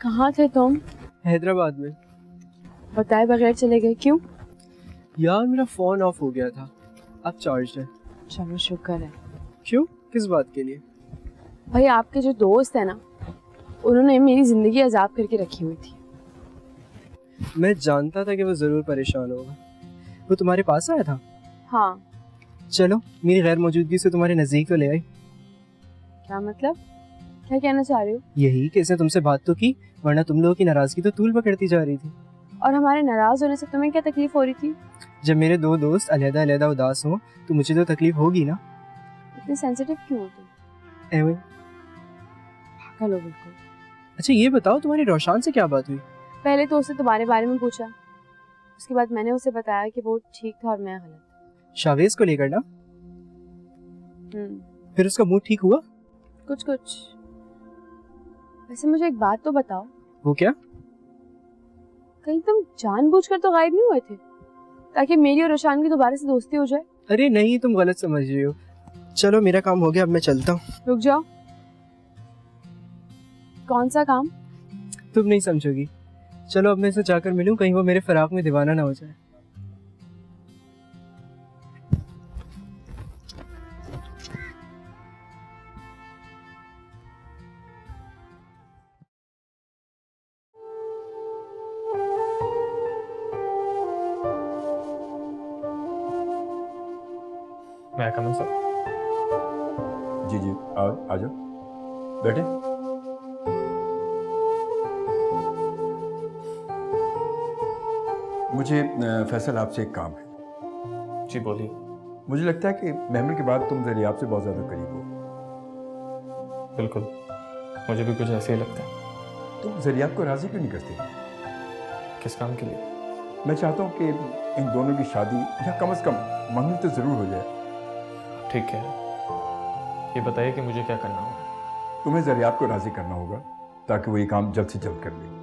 E: कहाँ थे तुम?
P: हैदराबाद में।
E: बताए बगैर चले गए, क्यों?
P: यार मेरा फ़ोन ऑफ हो गया था, अब चार्ज है।
E: चलो शुक्र है।
P: क्यों, किस बात के लिए?
E: भाई आपके जो दोस्त है ना, उन्होंने मेरी जिंदगी अजाब करके रखी हुई थी।
P: मैं जानता था कि वो ज़रूर परेशान होगा। वो तुम्हारे पास आया था?
E: हाँ।
P: चलो मेरी गैर मौजूदगी से तुम्हारे नज़दीक तो ले आई।
E: क्या मतलब, क्या कहना चाह रहे हो?
P: यही कि इसने तुमसे बात तो की, वरना तुम लोगों की नाराज़गी तो तूल पकड़ती जा रही थी।
E: और हमारे नाराज होने से तुम्हें क्या तकलीफ हो रही थी?
P: जब मेरे दो दोस्त अलहदा अलहदा उदास हों तो मुझे तो तकलीफ होगी ना।
E: इतने सेंसिटिव क्यों हो तुम?
P: एवं
E: पागल हो बिल्कुल।
P: अच्छा ये बताओ, तुम्हारी रोशान से क्या बात हुई?
E: पहले तो उससे तुम्हारे बारे में पूछा, उसके बाद मैंने उसे बताया कि वो ठीक था और मैं गलत।
P: शावेज को लेकर ना? फिर उसका मूड ठीक हुआ?
E: कुछ कुछ। वैसे मुझे एक बात तो बताओ।
P: वो क्या?
E: कहीं तुम जानबूझकर तो गायब नहीं हुए थे ताकि मेरी और रोशान की दोबारा से दोस्ती हो जाए?
P: अरे नहीं, तुम गलत समझ रही हो। चलो मेरा काम हो गया, अब मैं चलता हूँ।
E: रुक जाओ। कौन सा काम?
P: तुम नहीं समझोगी। चलो अब मैं इसे जाकर मिलूं, कहीं वो मेरे फराक में दीवाना ना हो जाए।
A: मैं कम सर?
O: जी जी, आ जाओ, बैठे। मुझे फैसल आपसे एक काम है।
A: जी बोलिए।
O: मुझे लगता है कि महमल के बाद तुम ज़रियाब से बहुत ज़्यादा करीब हो।
A: बिल्कुल, मुझे भी कुछ ऐसे ही लगता है।
O: तुम ज़रियाब को राज़ी क्यों नहीं करते?
A: किस काम के लिए?
O: मैं चाहता हूँ कि इन दोनों की शादी या कम से कम मंगनी तो ज़रूर हो जाए।
A: ठीक है, ये बताइए कि मुझे क्या करना होगा?
O: तुम्हें ज़रियाब को राज़ी करना होगा ताकि वो ये काम जल्द से जल्द कर ले।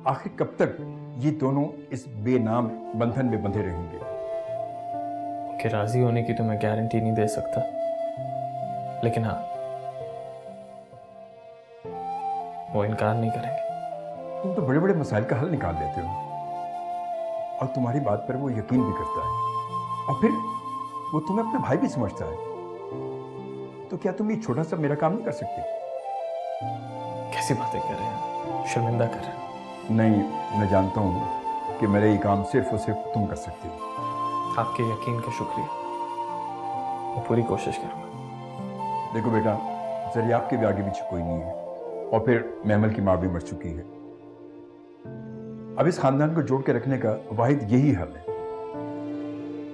O: आखिर कब तक ये दोनों इस बेनाम बंधन में बंधे रहेंगे?
A: कि राज़ी होने की तो मैं गारंटी नहीं दे सकता, लेकिन हाँ, वो इनकार नहीं करेंगे।
O: तुम तो बड़े बड़े मसाइल का हल निकाल लेते हो और तुम्हारी बात पर वो यकीन भी करता है और फिर वो तुम्हें अपना भाई भी समझता है। तो क्या तुम ये छोटा सा मेरा काम नहीं कर सकते?
A: कैसी बातें कर रहे हैं? शर्मिंदा कर रहे हैं?
O: नहीं, मैं जानता हूँ कि मेरा ये काम सिर्फ और सिर्फ तुम कर सकते हो।
A: आपके यकीन का शुक्रिया, मैं पूरी कोशिश करूँगा।
O: देखो बेटा, ज़रियाब के भी आगे पीछे कोई नहीं है और फिर महमल की माँ भी मर चुकी है। अब इस खानदान को जोड़ के रखने का वाहिद यही हल है।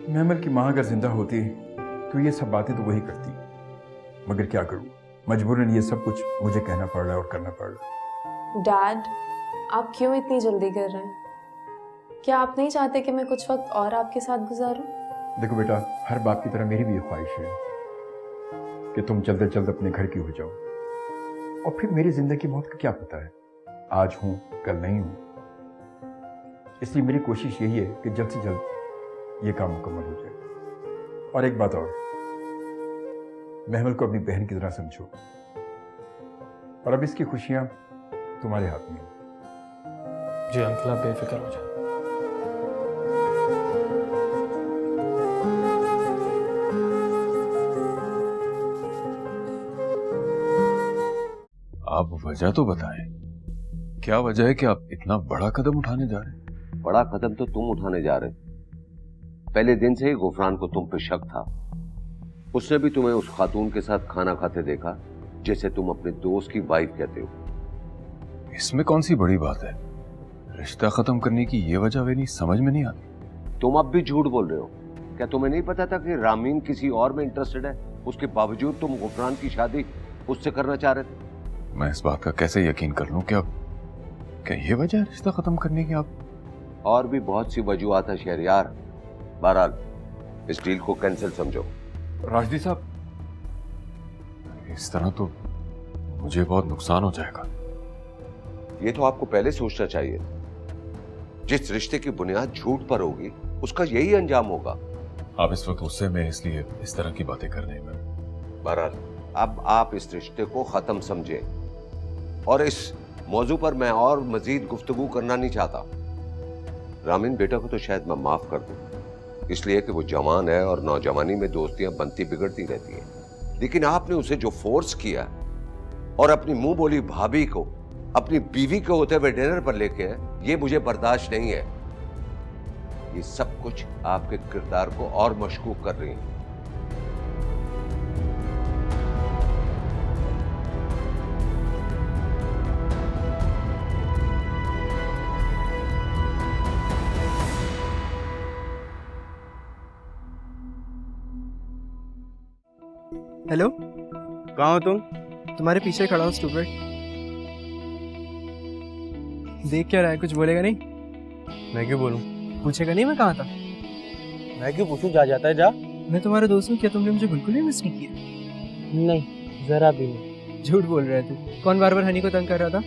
O: महमल की माँ अगर जिंदा होती तो ये सब बातें तो वही करती, मगर क्या करूँ, मजबूरन ये सब कुछ मुझे कहना पड़ रहा है और करना पड़ रहा है।
E: डैड, आप क्यों इतनी जल्दी कर रहे हैं? क्या आप नहीं चाहते कि मैं कुछ वक्त और आपके साथ गुजारूं?
O: देखो बेटा, हर बाप की तरह मेरी भी ये ख्वाहिश है कि तुम जल्द से जल्द अपने घर की हो जाओ और फिर मेरी जिंदगी मौत का क्या पता है, आज हूँ कल नहीं हूँ। इसलिए मेरी कोशिश यही है कि जल्द से जल्द ये काम मुकम्मल हो जाए। और एक बात और, महमल को अपनी बहन की तरह समझो और अब इसकी खुशियां तुम्हारे हाथ में हैं।
A: जी अंकल, आप बेफिक्र हो जाए।
M: आप वजह तो बताएं, क्या वजह है कि आप इतना बड़ा कदम उठाने जा रहे हैं?
N: बड़ा कदम तो तुम उठाने जा रहे। पहले दिन से ही गुफरान को तुम पे शक था। उसने भी तुम्हें उस खातून के साथ खाना खाते देखा जैसे तुम अपने दोस्त की वाइफ कहते हो।
M: इसमें कौन सी बड़ी बात है? रिश्ता खत्म करने की ये वजह वे नहीं समझ में नहीं आती।
N: तुम अब भी झूठ बोल रहे हो। क्या तुम्हें नहीं पता था कि रामीन किसी और में इंटरेस्टेड है? उसके बावजूद तुम गुफरान की शादी उससे करना चाह रहे थे।
M: मैं इस बात का कैसे यकीन कर लूं कि क्या ये वजह है रिश्ता खत्म करने की? आप
N: और भी बहुत सी वजूहात है शहरयार। बहरहाल इस डील को कैंसिल समझो।
M: राजदी साहब, इस तरह तो मुझे बहुत नुकसान हो जाएगा।
N: ये तो आपको पहले सोचना चाहिए। जिस रिश्ते की बुनियाद झूठ पर होगी उसका यही अंजाम होगा।
M: आप इस वक्त गुस्से में इसलिए इस तरह की बातें कर रहे हैं।
N: बहरहाल अब आप इस रिश्ते को खत्म समझे और इस मौजू पर मैं और मजीद गुफ्तगू करना नहीं चाहता। रामीन बेटा को तो शायद मैं माफ कर दूं, इसलिए कि वो जवान है और नौजवानी में दोस्तियां बनती बिगड़ती रहती हैं। लेकिन आपने उसे जो फोर्स किया और अपनी मुंह बोली भाभी को अपनी बीवी के होते हुए डिनर पर लेके आए, ये मुझे बर्दाश्त नहीं है। ये सब कुछ आपके किरदार को और मशकूक कर रही है।
P: हेलो, कहाँ हो तुम? तुम्हारे पीछे खड़ा हूँ स्टूपिड। देख क्या रहा है, कुछ बोलेगा नहीं?
G: मैं क्यों बोलूं?
P: पूछेगा नहीं मैं कहाँ था?
G: मैं क्यों पूछूं? जा जाता है जा।
P: मैं तुम्हारा दोस्त हूँ, क्या तुमने मुझे बिल्कुल ही मिस नहीं किया?
G: नहीं, जरा भी नहीं।
P: झूठ बोल रहा है तू। कौन बार बार हनी को तंग कर रहा था?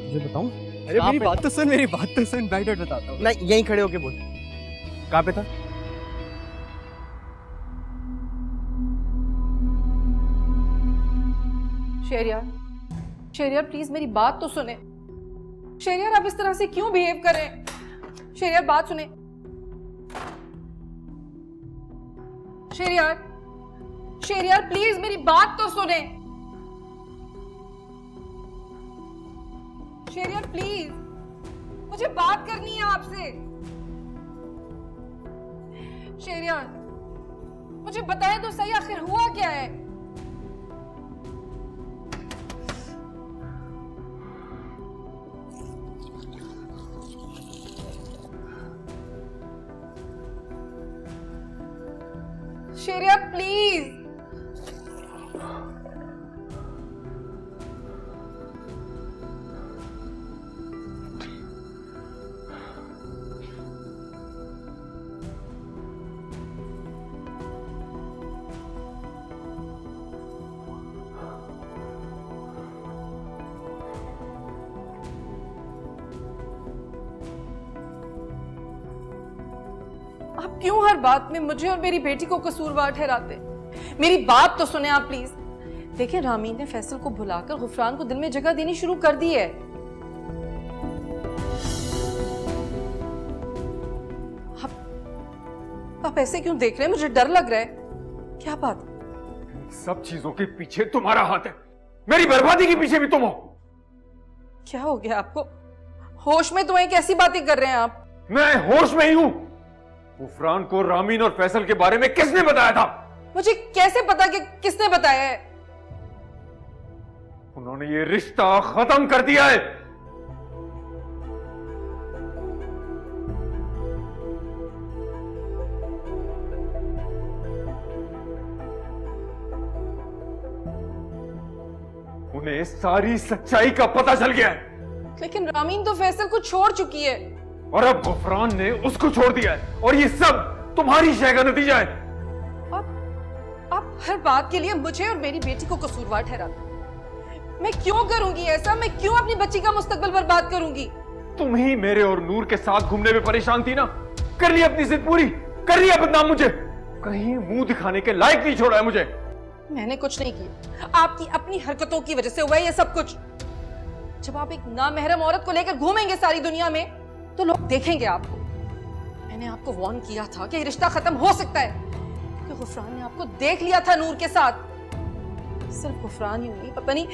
G: मुझे बताऊं?
P: अरे मेरी बात तो सुन, मेरी बात तो सुन। बैठ बताता हूँ।
G: नहीं, यहीं खड़े होके बोल। कहाँ पे था?
F: शेरियार प्लीज मेरी बात तो सुने। शेरियार आप इस तरह से क्यों बिहेव कर रहे हैं? शेरियार बात सुने। शेरियार प्लीज मेरी बात तो सुने। शेरियार प्लीज, मुझे बात करनी है आपसे। शेरियार मुझे बताएं तो सही, आखिर हुआ क्या है? शेरियार प्लीज। आप क्यों हर बात में मुझे और मेरी बेटी को कसूरवार ठहराते? मेरी बात तो सुने आप प्लीज। देखिए, रामीन ने फैसल को भुलाकर गुफरान को दिल में जगह देनी शुरू कर दी है। आप ऐसे क्यों देख रहे हैं? मुझे डर लग रहा है। क्या बात?
M: सब चीजों के पीछे तुम्हारा हाथ है, मेरी बर्बादी के पीछे भी तुम हो।
F: क्या हो गया आपको? होश में तो एक ऐसी बातें कर रहे हैं आप।
M: मैं होश में ही हूं। गुफरान को रामीन और फैसल के बारे में किसने बताया था?
F: मुझे कैसे पता कि किसने बताया है?
M: उन्होंने ये रिश्ता खत्म कर दिया है। उन्हें सारी सच्चाई का पता चल गया है।
F: लेकिन रामीन तो फैसल को छोड़ चुकी है
M: और अब गुफरान ने उसको छोड़ दिया है, और ये सब तुम्हारी शय का नतीजा है।
F: आप हर बात के लिए मुझे और मेरी बेटी को कसूरवार ठहराते। मैं क्यों करूंगी ऐसा? मैं क्यों अपनी बच्ची का मुस्तकबिल बर्बाद करूंगी?
M: तुम ही मेरे और नूर के साथ घूमने में परेशान थी ना। कर लिया अपनी जिद पूरी, कर लिया बदनाम मुझे। कहीं मुंह दिखाने के लायक नहीं छोड़ा है मुझे।
F: मैंने कुछ नहीं किया, आपकी अपनी हरकतों की वजह से हुआ है ये सब कुछ। जब आप एक नामहरम औरत को लेकर घूमेंगे सारी दुनिया में तो लोग देखेंगे आपको। मैंने आपको वार्न किया था कि रिश्ता खत्म हो सकता है, क्योंकि गुफरान ने आपको देख लिया था नूर के साथ। सिर्फ गुफरान ही नहीं, पता नहीं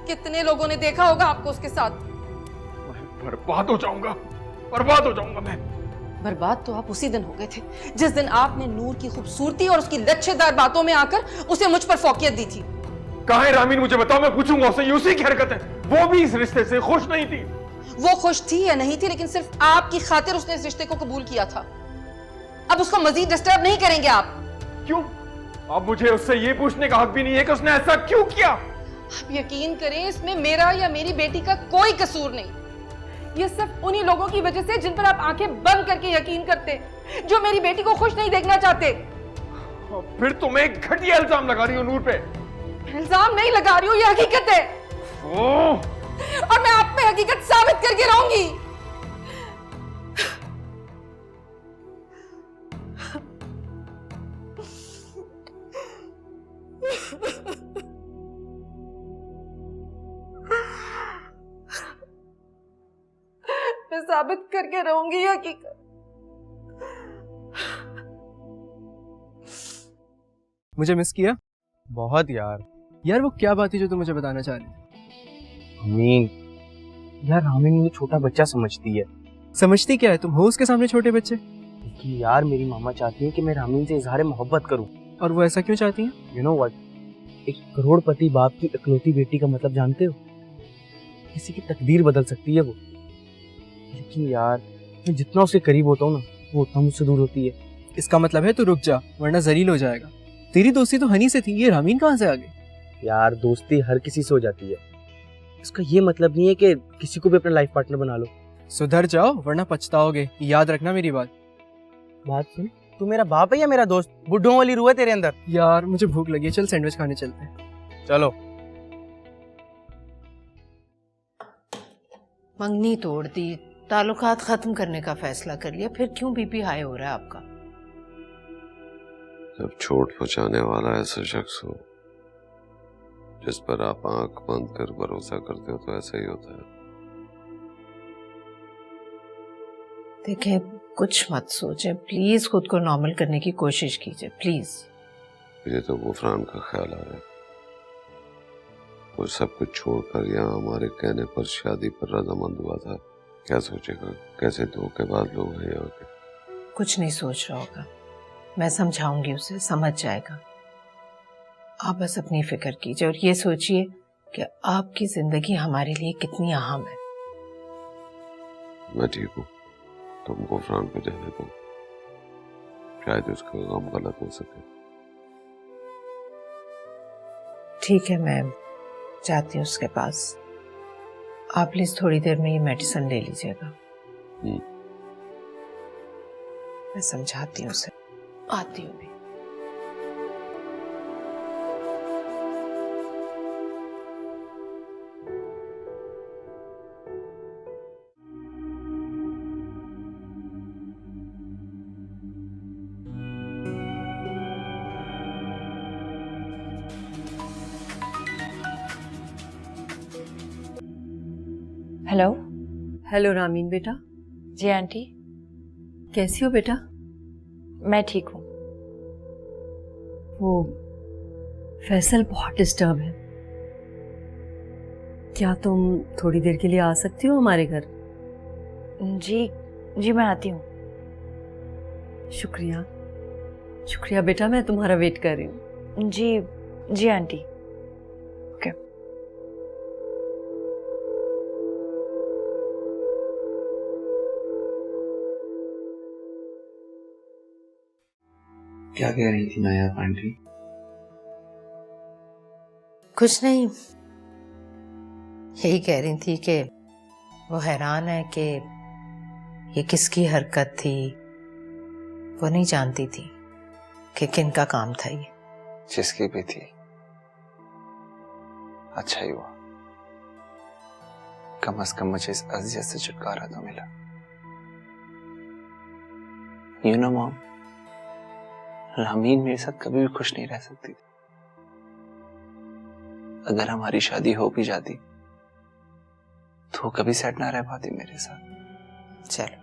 F: कितने लोगों ने देखा होगा आपको उसके साथ।
M: मैं बर्बाद हो जाऊंगा, बर्बाद हो जाऊंगा मैं।
F: बर्बाद तो आप उसी दिन हो गए थे जिस दिन आपने नूर की खूबसूरती और उसकी लच्छेदार बातों में आकर उसे मुझ पर फौकियत दी थी।
M: कहाँ है रामीन? मुझे बताओ, मैं पूछूंगा उससे। उसी की हरकत है, वो भी इस रिश्ते से खुश नहीं थी।
F: वो खुश थी या नहीं थी, लेकिन सिर्फ आपकी खातिर उसने इस रिश्ते को कबूल किया था। अब उसको मजीद डिस्टर्ब नहीं करेंगे आप।
M: क्यों? अब मुझे उससे ये पूछने का हक भी नहीं है कि उसने ऐसा क्यों किया।
F: आप यकीन करें, इसमें मेरा या मेरी बेटी का कोई कसूर नहीं। ये सिर्फ उन्हीं लोगों की वजह से जिन पर आप आंखें बंद करके यकीन करते, जो मेरी बेटी को खुश नहीं देखना चाहते।
M: फिर तुम एक घटिया इल्जाम लगा रही हो नूर पे।
F: इल्जाम नहीं लगा रही हूँ, ये हकीकत है। और मैं आप में हकीकत साबित करके रहूंगी। मैं साबित करके रहूंगी ये हकीकत।
P: मुझे मिस किया?
G: बहुत यार।
P: यार वो क्या बात थी जो तुम मुझे बताना चाह रही थी?
G: अमीन, यार रामीन मुझे छोटा बच्चा समझती है।
P: समझती क्या है? तुम हो उसके सामने छोटे बच्चे?
G: कि यार मेरी मामा चाहती है कि मैं रामीन से इजहार मोहब्बत करूं।
P: और वो ऐसा क्यों चाहती है?
G: यू नो व्हाट, एक करोड़पति बाप की इकलौती बेटी का मतलब जानते हो? किसी की तकदीर बदल सकती है वो। लेकिन यार मैं जितना उसके करीब होता हूँ ना, वो उतना मुझसे दूर होती है।
P: इसका मतलब है तू रुक जा, वरना जलील हो जाएगा। तेरी दोस्ती तो हनी से थी, ये रामीन कहाँ से आ गई?
G: यार दोस्ती हर किसी से हो जाती है, इसका ये मतलब नहीं है कि किसी को भी अपना लाइफ पार्टनर बना लो।
P: सुधर जाओ वरना पछताओगे, याद रखना मेरी बात।
G: बात सुन, तू मेरा बाप है या मेरा दोस्त? बुड्ढों वाली रूह है तेरे अंदर।
P: यार मुझे भूख लगी है, चल सैंडविच खाने चलते हैं।
G: चलो।
L: मंगनी तोड़ दी, ताल्लुकात खत्म करने का फैसला कर लिया, फिर क्यों बीपी हाई हो रहा है आपका?
N: जब चोट पहुंचाने वाला ऐसा शख्स हो जिस पर आप आंख बंद कर भरोसा करते हो तो ऐसा ही होता है।
L: देखिए, कुछ मत सोचे, प्लीज खुद को नॉर्मल करने की कोशिश कीजिए प्लीज।
N: मुझे तो गुफरान का ख्याल आ रहा है। वो सब कुछ छोड़कर यहाँ हमारे कहने पर शादी पर रजामंद हुआ था। क्या सोचेगा? कैसे धोखेबाज लोग हैं यहाँ के।
L: कुछ नहीं सोच रहा होगा, मैं समझाऊंगी उसे, समझ जाएगा। आप बस अपनी फिक्र कीजिए और ये सोचिए कि आपकी जिंदगी हमारे लिए कितनी अहम है।
N: मैं ठीक हूँ, तुम गुफरान को जाने दो, शायद उसका काम गलत हो सके।
L: ठीक है, मैं जाती हूँ उसके पास। आप प्लीज थोड़ी देर में ये मेडिसिन ले लीजिएगा। मैं समझाती हूँ उसे, आती हूँ भी।
B: हेलो।
J: हेलो रामीन बेटा।
B: जी आंटी।
J: कैसी हो बेटा?
B: मैं ठीक हूँ।
J: वो फैसल बहुत डिस्टर्ब है, क्या तुम थोड़ी देर के लिए आ सकती हो हमारे घर?
B: जी जी मैं आती हूँ।
J: शुक्रिया शुक्रिया बेटा, मैं तुम्हारा वेट कर रही हूँ।
B: जी जी आंटी। ओके।
C: क्या कह रही थी नायाब आंटी?
L: कुछ नहीं, यही कह रही थी कि वो हैरान है कि ये किसकी हरकत थी। वो नहीं जानती थी कि किन का काम था ये।
C: जिसकी भी थी, अच्छा ही हुआ, कम से कम मुझे इस अज़ियत से छुटकारा तो मिला। यू नो मॉम, रामीन मेरे साथ कभी भी खुश नहीं रह सकती थी। अगर हमारी शादी हो भी जाती तो कभी सेट ना रह पाती मेरे साथ।
L: चलो,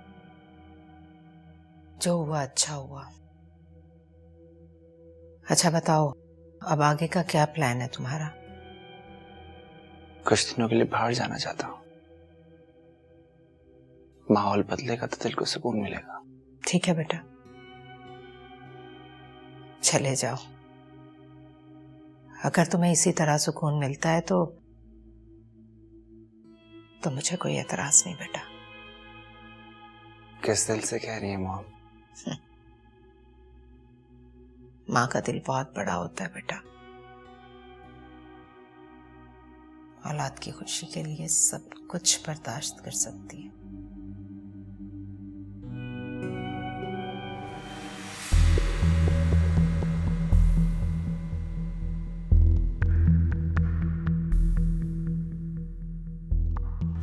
L: जो हुआ अच्छा हुआ। अच्छा बताओ, अब आगे का क्या प्लान है तुम्हारा?
C: कुछ दिनों के लिए बाहर जाना चाहता हूँ, माहौल बदलेगा तो दिल को सुकून मिलेगा।
L: ठीक है बेटा, चले जाओ। अगर तुम्हें इसी तरह सुकून मिलता है तो मुझे कोई एतराज नहीं बेटा।
C: किस दिल से कह रही है मॉम?
L: माँ का दिल बहुत बड़ा होता है बेटा। औलाद की खुशी के लिए सब कुछ बर्दाश्त कर सकती है।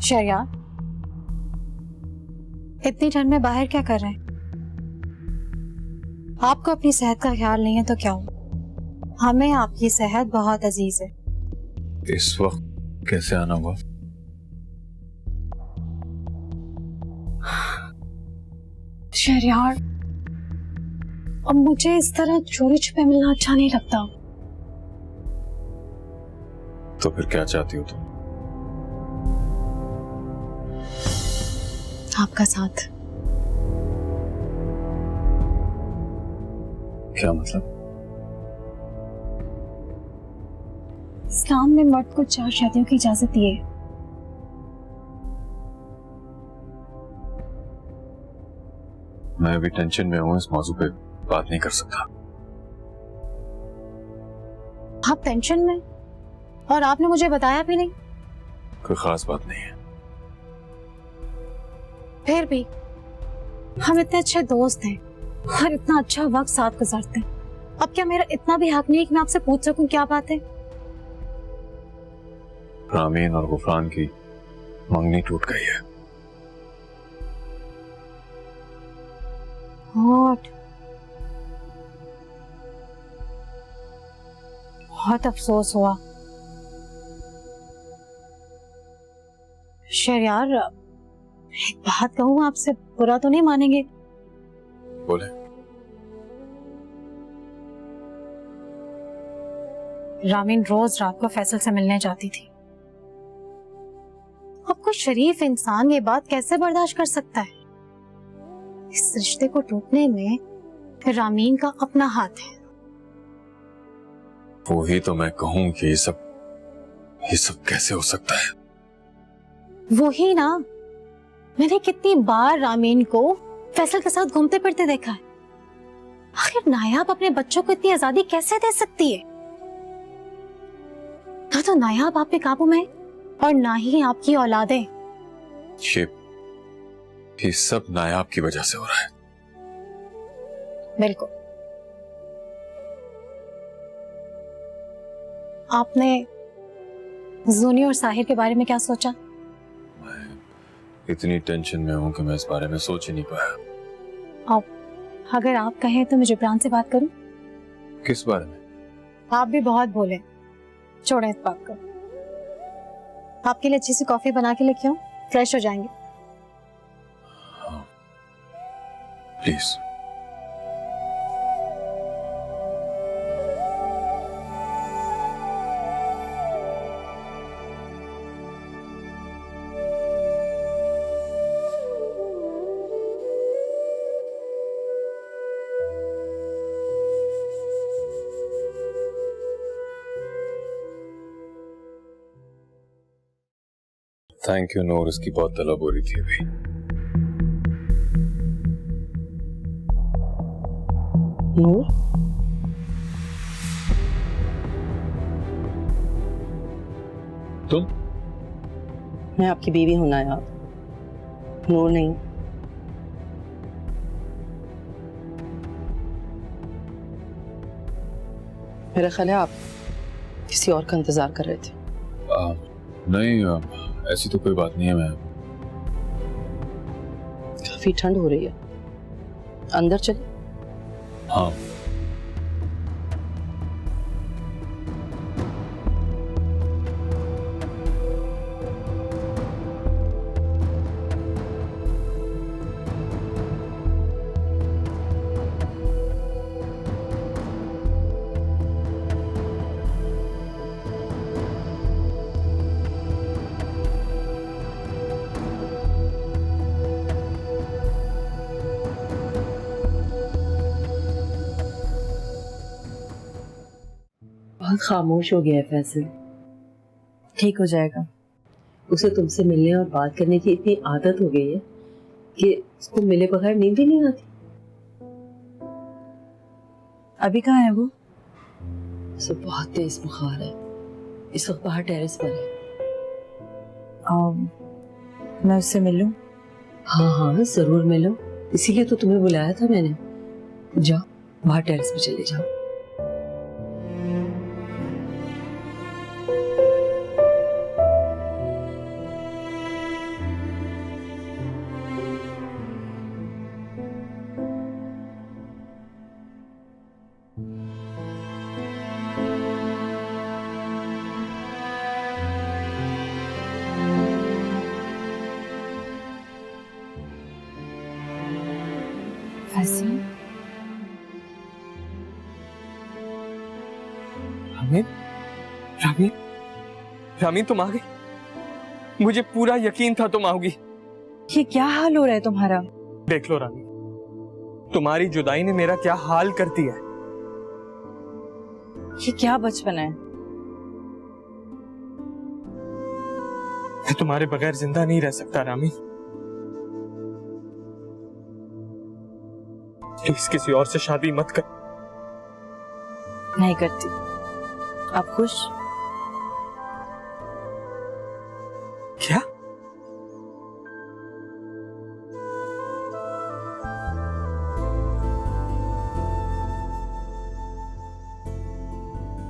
H: शरियार, इतनी ठंड में बाहर क्या कर रहे हैं? आपको अपनी सेहत का ख्याल नहीं है तो क्या हो, हमें आपकी सेहत बहुत अजीज है।
A: इस वक्त कैसे आना हुआ?
H: शरियार, अब मुझे इस तरह चोरी छुपे मिलना अच्छा नहीं लगता।
A: तो फिर क्या चाहती हो तुम?
H: आपका साथ।
A: क्या मतलब?
H: इस्लाम में मर्द को 4 शादियों की इजाजत दी है।
A: मैं अभी टेंशन में हूँ, इस मौजू पे बात नहीं कर सकता।
H: आप टेंशन में? और आपने मुझे बताया भी नहीं?
A: कोई खास बात नहीं है।
H: फिर भी हम इतने अच्छे दोस्त हैं और इतना अच्छा वक्त साथ गुजारते हैं। अब क्या मेरा इतना भी हक नहीं है कि मैं आपसे पूछ सकूं क्या बात है?
A: रामीन और गुफरान की मंगनी टूट गई है।
H: बहुत अफसोस हुआ। शहरयार, एक बात कहूँ आपसे, बुरा तो नहीं मानेंगे?
K: बोले।
H: रामीन रोज रात को फैसल से मिलने जाती थी। अब कोई शरीफ इंसान ये बात कैसे बर्दाश्त कर सकता है? इस रिश्ते को टूटने में रामीन का अपना हाथ है।
K: वही तो मैं कहूँ कि ये सब कैसे हो सकता है?
H: वही ना, मैंने कितनी बार रामीन को फैसल के साथ घूमते फिरते देखा है। आखिर नायाब अपने बच्चों को इतनी आजादी कैसे दे सकती है? ना तो नायाब आप पे काबू में और ना ही आपकी औलादें।
K: ये सब नायाब की वजह से हो रहा है।
H: बिल्कुल। आपने जूनी और साहिर के बारे में क्या सोचा?
K: इतनी टेंशन में हूं कि मैं इस बारे में सोच ही नहीं पाया।
H: अब अगर आप कहें तो मैं जिब्रान से बात करूं?
K: किस बारे में?
H: आप भी बहुत बोले, छोड़ें इस बात को। आपके लिए अच्छी सी कॉफी बना के लेके आऊं, फ्रेश हो जाएंगे।
K: प्लीज। थैंक यू नूर, इसकी बहुत तलब हो रही थी अभी।
L: नूर,
K: तुम?
L: मैं आपकी बीवी हूं नायाब, नूर नहीं। मेरा ख्याल है आप किसी और का इंतजार कर रहे थे।
K: नहीं, ऐसी तो कोई बात नहीं है। मैं
L: काफी ठंड हो रही है, अंदर चले।
K: हाँ।
L: बहुत खामोश हो गया है फैसल।
B: ठीक हो जाएगा।
L: उसे तुमसे मिलने और बात करने की इतनी आदत हो गई है कि उसको मिले बगैर नींद ही नहीं आती।
B: अभी कहाँ है वो?
L: उसे बहुत तेज बुखार है, इस वक्त बाहर टेरेस पर है।
B: मैं उससे मिलूं?
L: हाँ हाँ जरूर मिलो, इसीलिए तो तुम्हें बुलाया था मैंने। जाओ बाहर टेरेस पे चले जाओ।
P: रामीन, रामीन, रामीन तुम आ गई। मुझे पूरा यकीन था तुम आओगी।
B: ये क्या हाल हो रहा है तुम्हारा?
P: देख लो रामीन, तुम्हारी जुदाई ने मेरा क्या हाल कर दिया है।
B: ये क्या बचपन है?
P: मैं तुम्हारे बगैर जिंदा नहीं रह सकता रामीन। प्लीज किसी और से शादी मत कर।
B: नहीं करती। आप खुश?
P: क्या?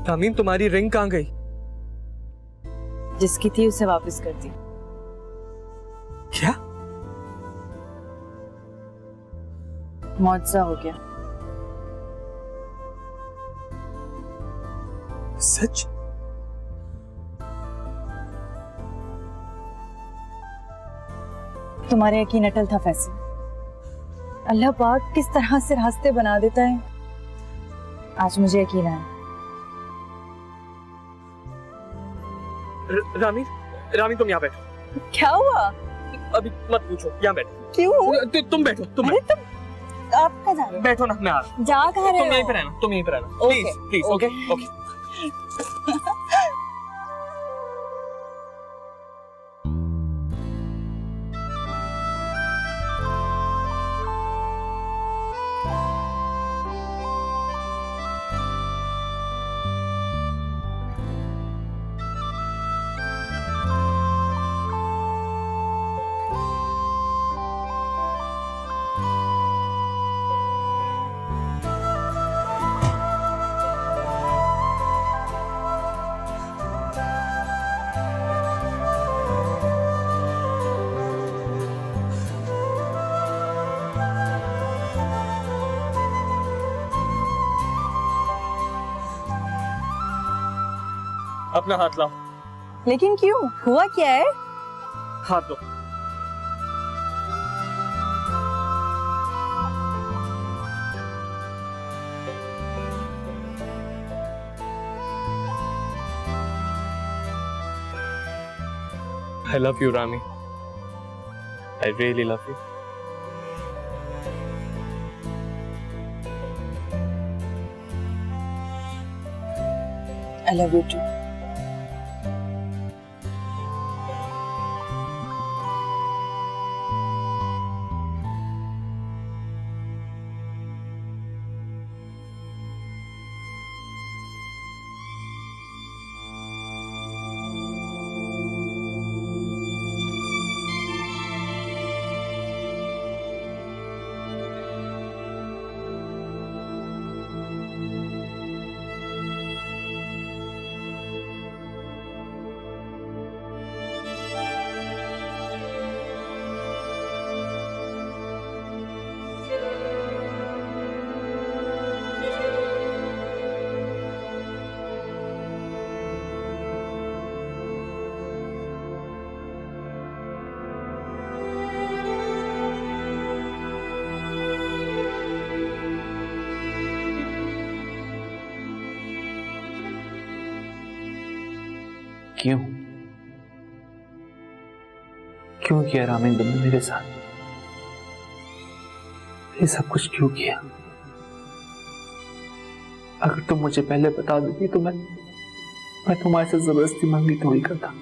P: रामीन तुम्हारी रिंग कहाँ गई?
B: जिसकी थी उसे वापस कर दी।
P: क्या?
B: मुआवजा हो गया।
P: सच?
B: तुम्हारे यकीन अटल था फैसल। अल्लाह पाक किस तरह से रास्ते बना देता है, आज मुझे यकीन आया।
P: रामी, रामी तुम यहाँ बैठो।
B: क्या हुआ?
P: अभी मत पूछो, यहाँ बैठो।
B: क्यों?
P: तुम बैठो, तुम
B: अरे तुम आप कहाँ जा रहे हो?
P: बैठो ना, मैं आ रहा हूँ।
B: जा कहाँ रहे हो?
P: तुम यहीं पे रहना, तुम यहीं पे रहना,
B: okay,
P: please please. Okay okay. अपना हाथ लाओ।
B: लेकिन क्यों? हुआ क्या है?
P: हाथ दो। I love you, Rami. I really love you.
B: I love you too.
A: क्यों क्यों किया रामीन तुमने मेरे साथ? ये सब कुछ क्यों किया? अगर तुम मुझे पहले बता देती तो मैं तुम्हारे से जबरदस्ती मंगनी थोड़ी करता।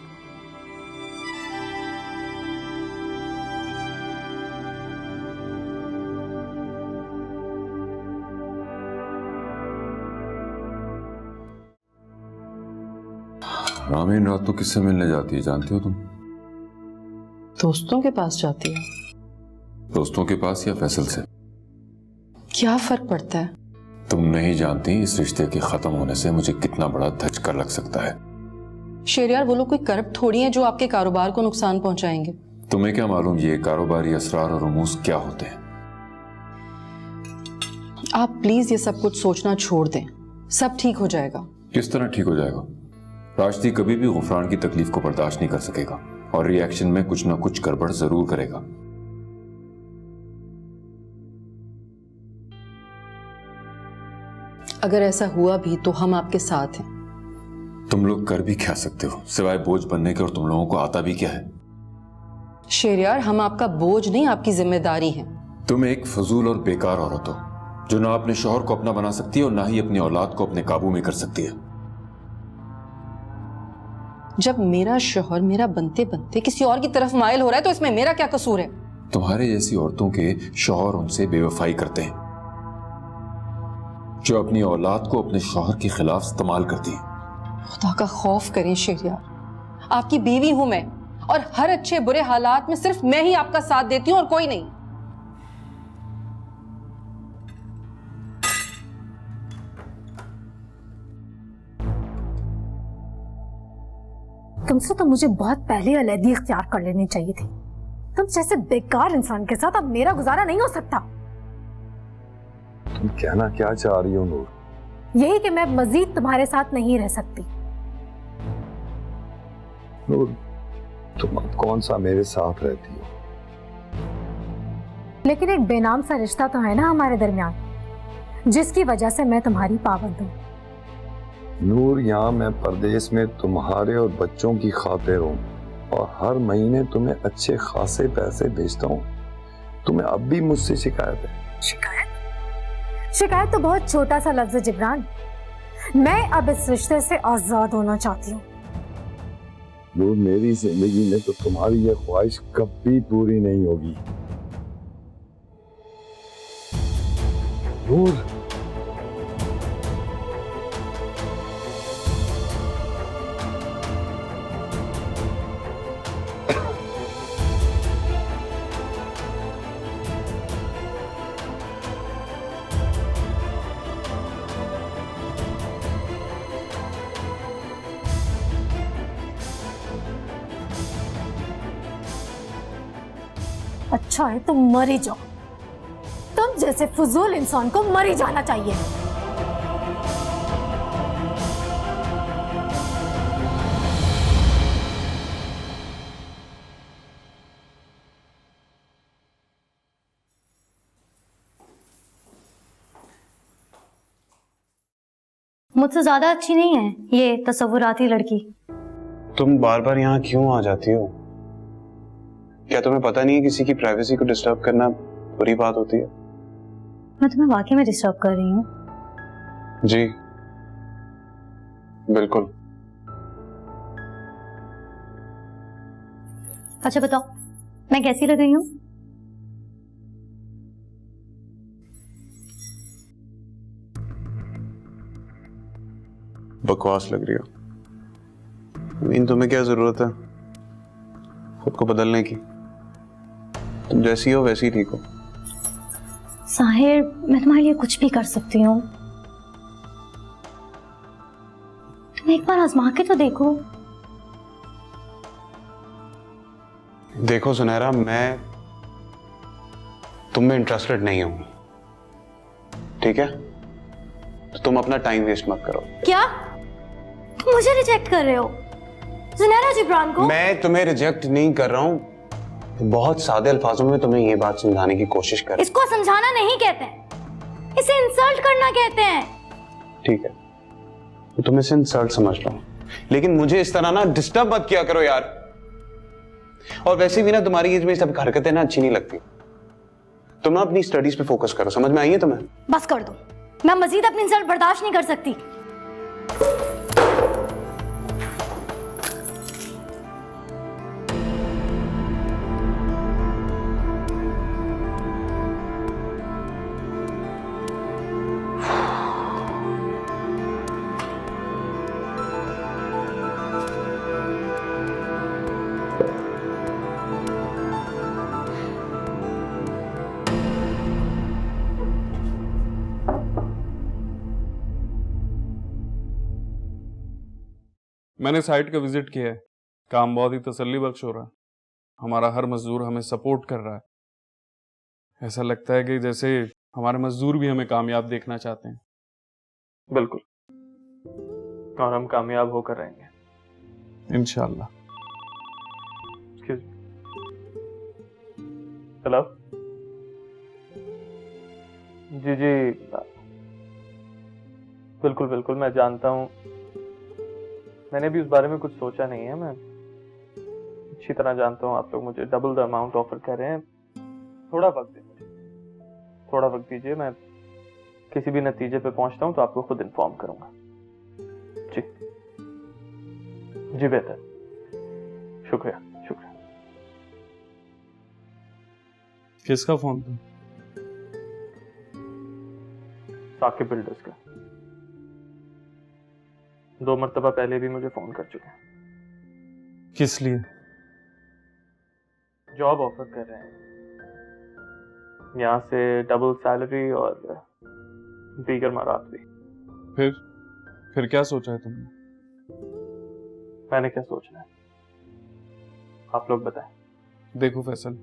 Q: रामीन रात तो किससे मिलने जाती है जानती हो तुम?
J: दोस्तों के पास जाती है।
Q: दोस्तों के पास या फैसल से?
J: क्या फर्क पड़ता है?
Q: तुम नहीं जानती इस रिश्ते के खत्म होने से मुझे कितना बड़ा धचका लग सकता है।
F: शेरियार, वो लोग कोई करप्ट थोड़ी हैं जो आपके कारोबार को नुकसान पहुंचाएंगे।
Q: तुम्हें क्या मालूम ये कारोबारी असरार और रुमूस क्या होते हैं?
F: आप प्लीज ये सब कुछ सोचना छोड़ दें, सब ठीक हो जाएगा।
Q: किस तरह ठीक हो जाएगा? राशिदी कभी भी गुफरान की तकलीफ को बर्दाश्त नहीं कर सकेगा और रिएक्शन में कुछ ना कुछ गड़बड़ जरूर करेगा।
F: अगर ऐसा हुआ भी तो हम आपके साथ हैं।
Q: तुम लोग कर भी क्या सकते हो सिवाय बोझ बनने के, और तुम लोगों को आता भी क्या है?
F: शेरियार, हम आपका बोझ नहीं, आपकी जिम्मेदारी है।
Q: तुम एक फजूल और बेकार औरत हो जो ना अपने शौहर को अपना बना सकती है और ना ही अपनी औलाद को अपने काबू में कर सकती है।
F: जब मेरा शौहर मेरा बनते बनते किसी और की तरफ माइल हो रहा है तो इसमें मेरा क्या कसूर है?
Q: तुम्हारे जैसी औरतों के शौहर उनसे बेवफाई करते हैं जो अपनी औलाद को अपने शौहर के खिलाफ इस्तेमाल करती है।
F: खुदा का खौफ करें शेरियार, आपकी बीवी हूं मैं और हर अच्छे बुरे हालात में सिर्फ मैं ही आपका साथ देती हूं और कोई नहीं।
H: तुमसे तो मुझे बहुत पहले अलहदी इख्तियार कर लेनी चाहिए थी। तुम जैसे बेकार इंसान के साथ अब मेरा गुजारा नहीं हो सकता।
I: तुम कहना क्या चाह रही हो नूर?
H: यही कि मैं मजीद तुम्हारे साथ नहीं रह सकती।
I: नूर, तुम अब कौन सा मेरे साथ रहती हो?
H: लेकिन एक बेनाम सा रिश्ता तो है ना हमारे दरमियान, जिसकी वजह से मैं तुम्हारी पाबंद हूँ।
I: नूर, यहाँ मैं परदेश में तुम्हारे और बच्चों की खातिर हूँ और हर महीने तुम्हें अच्छे खासे पैसे भेजता हूँ। तुम्हें अब भी मुझसे शिकायत है?
H: शिकायत तो बहुत छोटा सा लफ्ज है जिब्रान। मैं अब इस रिश्ते से आजाद होना चाहती हूँ।
I: नूर, मेरी जिंदगी में तो तुम्हारी ये ख्वाहिश कभी पूरी नहीं होगी। नूर,
H: अच्छा है तुम मर ही जाओ। तुम जैसे फजूल इंसान को मर ही जाना चाहिए। मुझसे ज्यादा अच्छी नहीं है ये तसव्वुराती लड़की।
R: तुम बार बार यहाँ क्यों आ जाती हो? क्या तुम्हें पता नहीं है किसी की प्राइवेसी को डिस्टर्ब करना बुरी बात होती है?
H: मैं तुम्हें वाकई में डिस्टर्ब कर रही हूँ?
R: जी बिल्कुल।
H: अच्छा बताओ, मैं कैसी लग रही हूँ?
R: बकवास लग रही हो। तुम्हें क्या जरूरत है खुद को बदलने की? तुम जैसी हो वैसी ठीक हो।
H: साहिर, मैं तुम्हारे लिए कुछ भी कर सकती हूँ। तुम एक बार आजमा के तो देखो।
R: देखो सुनहरा, मैं तुम में इंटरेस्टेड नहीं हूं, ठीक है? तो तुम अपना टाइम वेस्ट मत करो।
H: क्या तुम मुझे रिजेक्ट कर रहे हो? सुनहरा जिब्रान को?
R: मैं तुम्हें रिजेक्ट नहीं कर रहा हूं, बहुत सादे अल्फाजों में तुम्हें ये बात समझाने की कोशिश कर।
H: इसको समझाना नहीं कहते हैं, इसे इंसल्ट करना कहते हैं।
R: ठीक है, तो तुम इसे इंसल्ट समझ लो, लेकिन मुझे इस तरह ना डिस्टर्ब मत किया करो यार। और वैसे भी ना तुम्हारी एज में सब हरकतें ना अच्छी नहीं लगती। तुम ना अपनी स्टडीज पे फोकस करो, समझ में आई है तुम्हें?
H: बस कर दो, मैं मजीद अपनी इंसल्ट बर्दाश्त नहीं कर सकती।
D: मैंने साइट का विजिट किया है। काम बहुत ही तसल्ली बख्श हो रहा है। हमारा हर मजदूर हमें सपोर्ट कर रहा है। ऐसा लगता है कि जैसे हमारे मजदूर भी हमें कामयाब देखना चाहते हैं।
A: बिल्कुल, और हम कामयाब होकर रहेंगे
D: इंशाल्लाह।
A: हेलो जी जी, बिल्कुल बिल्कुल, मैं जानता हूँ। मैंने भी उस बारे में कुछ सोचा नहीं है। मैं अच्छी तरह जानता हूँ आप लोग मुझे डबल द अमाउंट ऑफर कर रहे हैं। थोड़ा वक्त दीजिए, थोड़ा वक्त दीजिए। मैं किसी भी नतीजे पे पहुंचता हूँ तो आपको खुद इन्फॉर्म करूंगा। जी जी, बेहतर, शुक्रिया शुक्रिया।
D: किसका फोन था?
A: साकिब बिल्डर्स का। 2 मरतबा पहले भी मुझे फोन कर चुके हैं।
D: किस लिए?
A: जॉब ऑफर कर रहे हैं, यहाँ से डबल सैलरी और दीगर मराद भी।
D: फिर क्या सोचा है तुमने?
A: मैंने क्या सोचना है, आप लोग बताएं।
D: देखो फैसल,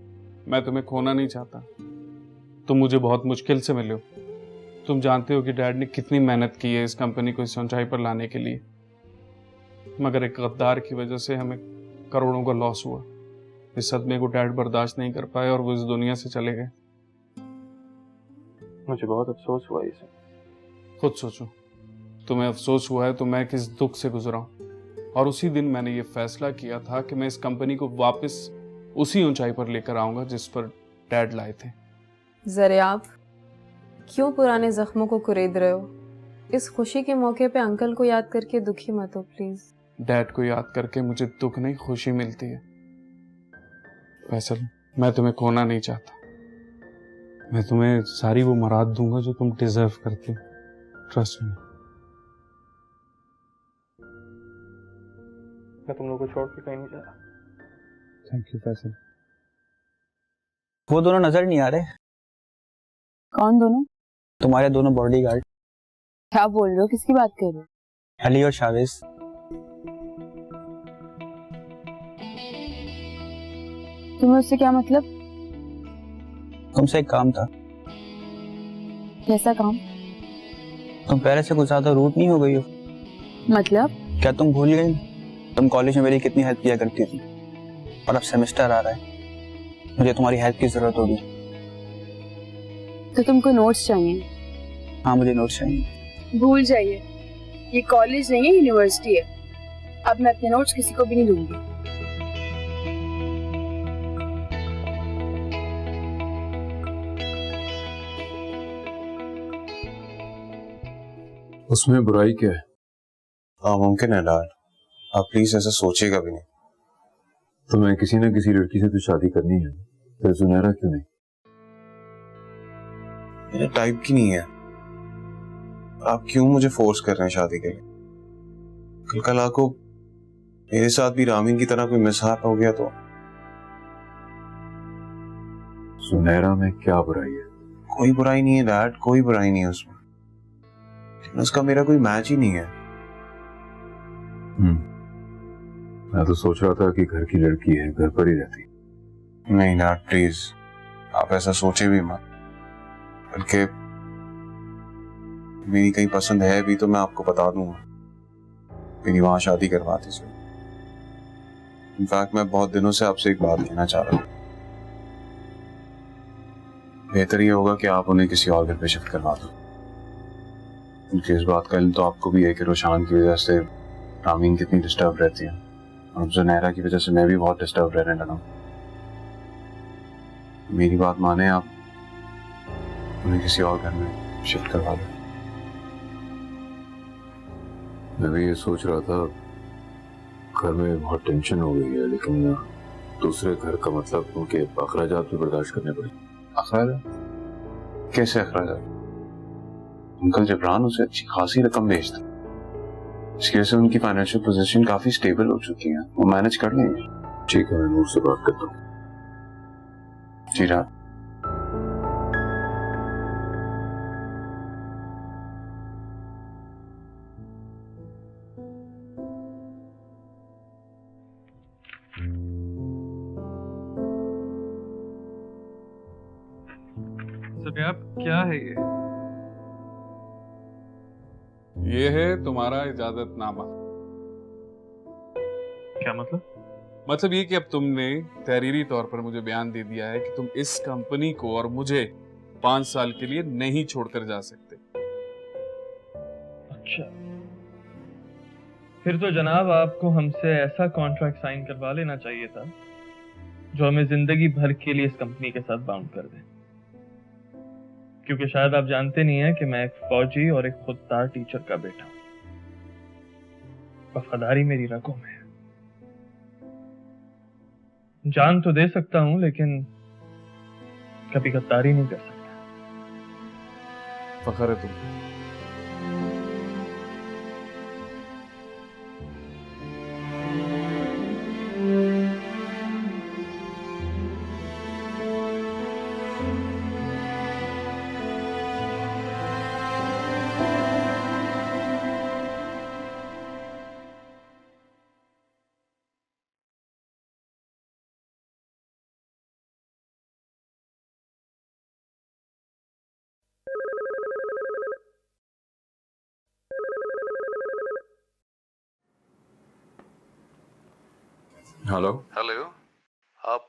D: मैं तुम्हें खोना नहीं चाहता। तुम मुझे बहुत मुश्किल से मिले हो। तुम जानते हो कि डैड ने कितनी मेहनत की है इस कंपनी को इस ऊंचाई पर लाने के लिए, मगर एक गद्दार की वजह से हमें करोड़ों का लॉस हुआ। इस सदमे को डैड बर्दाश्त नहीं कर पाए और वो इस दुनिया से चले गए।
A: मुझे बहुत अफसोस हुआ इसे।
D: खुद सोचो, तुम्हें अफसोस हुआ है तो मैं किस दुख से गुजरा हूं। और उसी दिन मैंने ये फैसला किया था कि मैं इस कंपनी को वापस उसी ऊंचाई पर लेकर आऊंगा जिस पर डैड लाए थे।
E: ज़रियाब, क्यों पुराने जख्मों को कुरेद रहे हो? इस खुशी के मौके पे अंकल को याद करके दुखी मत हो प्लीज।
D: डैड को याद करके मुझे दुख नहीं खुशी मिलती है। फैसल, मैं तुम्हें खोना नहीं चाहता। मैं तुम्हें सारी वो मुराद दूंगा जो तुम डिजर्व करते हो। Trust me.
A: मैं तुम लोगों को छोड़ के कहीं नहीं जा रहा।
D: Thank you Faisal.
G: वो दोनों नजर नहीं आ रहे?
E: कौन दोनों?
G: तुम्हारे दोनों बॉडीगार्ड।
E: क्या बोल रहे हो? किसकी बात कर रहे हो?
G: अली और शावेज।
E: तुम्हें उससे क्या मतलब?
G: तुमसे एक काम था।
E: कैसा काम?
G: तुम पहले से कुछ ज्यादा रूट नहीं हो गई हो?
E: मतलब?
G: क्या तुम भूल गई तुम कॉलेज में मेरी कितनी हेल्प किया करती थी? और अब सेमेस्टर आ रहा है, मुझे तुम्हारी हेल्प की जरूरत होगी।
E: तो तुमको नोट्स चाहिए?
G: हाँ, मुझे नोट्स चाहिए।
E: भूल जाइए, ये कॉलेज नहीं है, यूनिवर्सिटी है। अब मैं अपने नोट्स किसी को भी नहीं दूंगी।
Q: उसमें बुराई क्या है?
R: हाँ, मुमकिन है डैड, आप प्लीज ऐसा सोचिएगा भी नहीं।
Q: तुम्हें किसी न किसी लड़की से तो शादी करनी है, फिर सुनहरा क्यों नहीं?
R: मेरे टाइप की नहीं है। आप क्यों मुझे फोर्स कर रहे हैं शादी के लिए? कल कल को मेरे साथ भी रामीन की तरह कोई मिसहैप हो गया तो?
Q: सुनहरा में क्या बुराई है?
R: कोई बुराई नहीं है डैड, कोई बुराई नहीं है उसमें, लेकिन उसका मेरा कोई मैच ही नहीं है।
Q: मैं तो सोच रहा था कि घर की लड़की है, घर पर ही रहती।
R: नहीं डैड प्लीज, आप ऐसा सोचे भी मत। बल्कि मेरी कहीं पसंद है भी तो मैं आपको बता दूंगा, मेरी वहां शादी करवा दीजिए। इनफैक्ट मैं बहुत दिनों से आपसे एक बात कहना चाह रहा हूँ। बेहतर ये होगा कि आप उन्हें किसी और घर पे शिफ्ट करवा दो, क्योंकि इस बात का इल्म तो आपको भी है कि रोशान की वजह से रामीन कितनी डिस्टर्ब रहती है, और सुनहरा की वजह से मैं भी बहुत डिस्टर्ब रहने लगा। मेरी बात माने, आप उन्हें किसी और घर में शिफ्ट करवा दो।
Q: मैं भी ये सोच रहा था, घर में बहुत टेंशन हो गई है, लेकिन दूसरे घर का मतलब उनके अखराजात भी बर्दाश्त करने पड़े।
R: अखराजात? कैसे अखराजात? अंकल जबरान उसे अच्छी खासी रकम भेजते, इसकी वजह से उनकी फाइनेंशियल पोजीशन काफी स्टेबल हो चुकी है, वो मैनेज कर लेंगे।
Q: ठीक है, मैं नूर से बात करता हूँ।
R: जी रात।
A: क्या है
D: ये है तुम्हारा इजाजतनामा।
A: क्या मतलब?
D: मतलब ये कि अब तुमने तहरीरी तौर पर मुझे बयान दे दिया है कि तुम इस कंपनी को और मुझे 5 साल के लिए नहीं छोड़कर जा सकते।
A: अच्छा, फिर तो जनाब आपको हमसे ऐसा कॉन्ट्रैक्ट साइन करवा लेना चाहिए था जो हमें जिंदगी भर के लिए इस कंपनी के साथ बाउंड कर दे, क्योंकि शायद आप जानते नहीं हैं कि मैं एक फौजी और एक खुददार टीचर का बेटा हूं। वफादारी मेरी रगों में है। जान तो दे सकता हूं, लेकिन कभी गद्दारी नहीं कर सकता।
D: फखर है तुम।
Q: हेलो।
I: हेलो,
Q: आप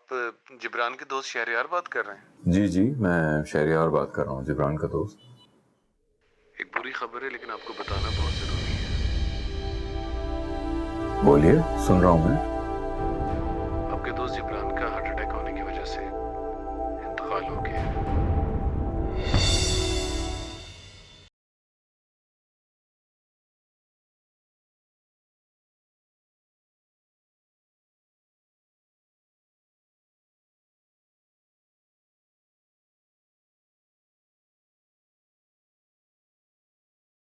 Q: जिब्रान के दोस्त शहरयार बात कर रहे हैं? जी जी, मैं शहरयार बात कर रहा हूँ, जिब्रान का दोस्त। एक बुरी खबर है लेकिन आपको बताना बहुत जरूरी है। बोलिए, सुन रहा हूँ मैं। आपके दोस्त जिब्रान का हार्ट अटैक होने की वजह से इंतकाल हो गया है।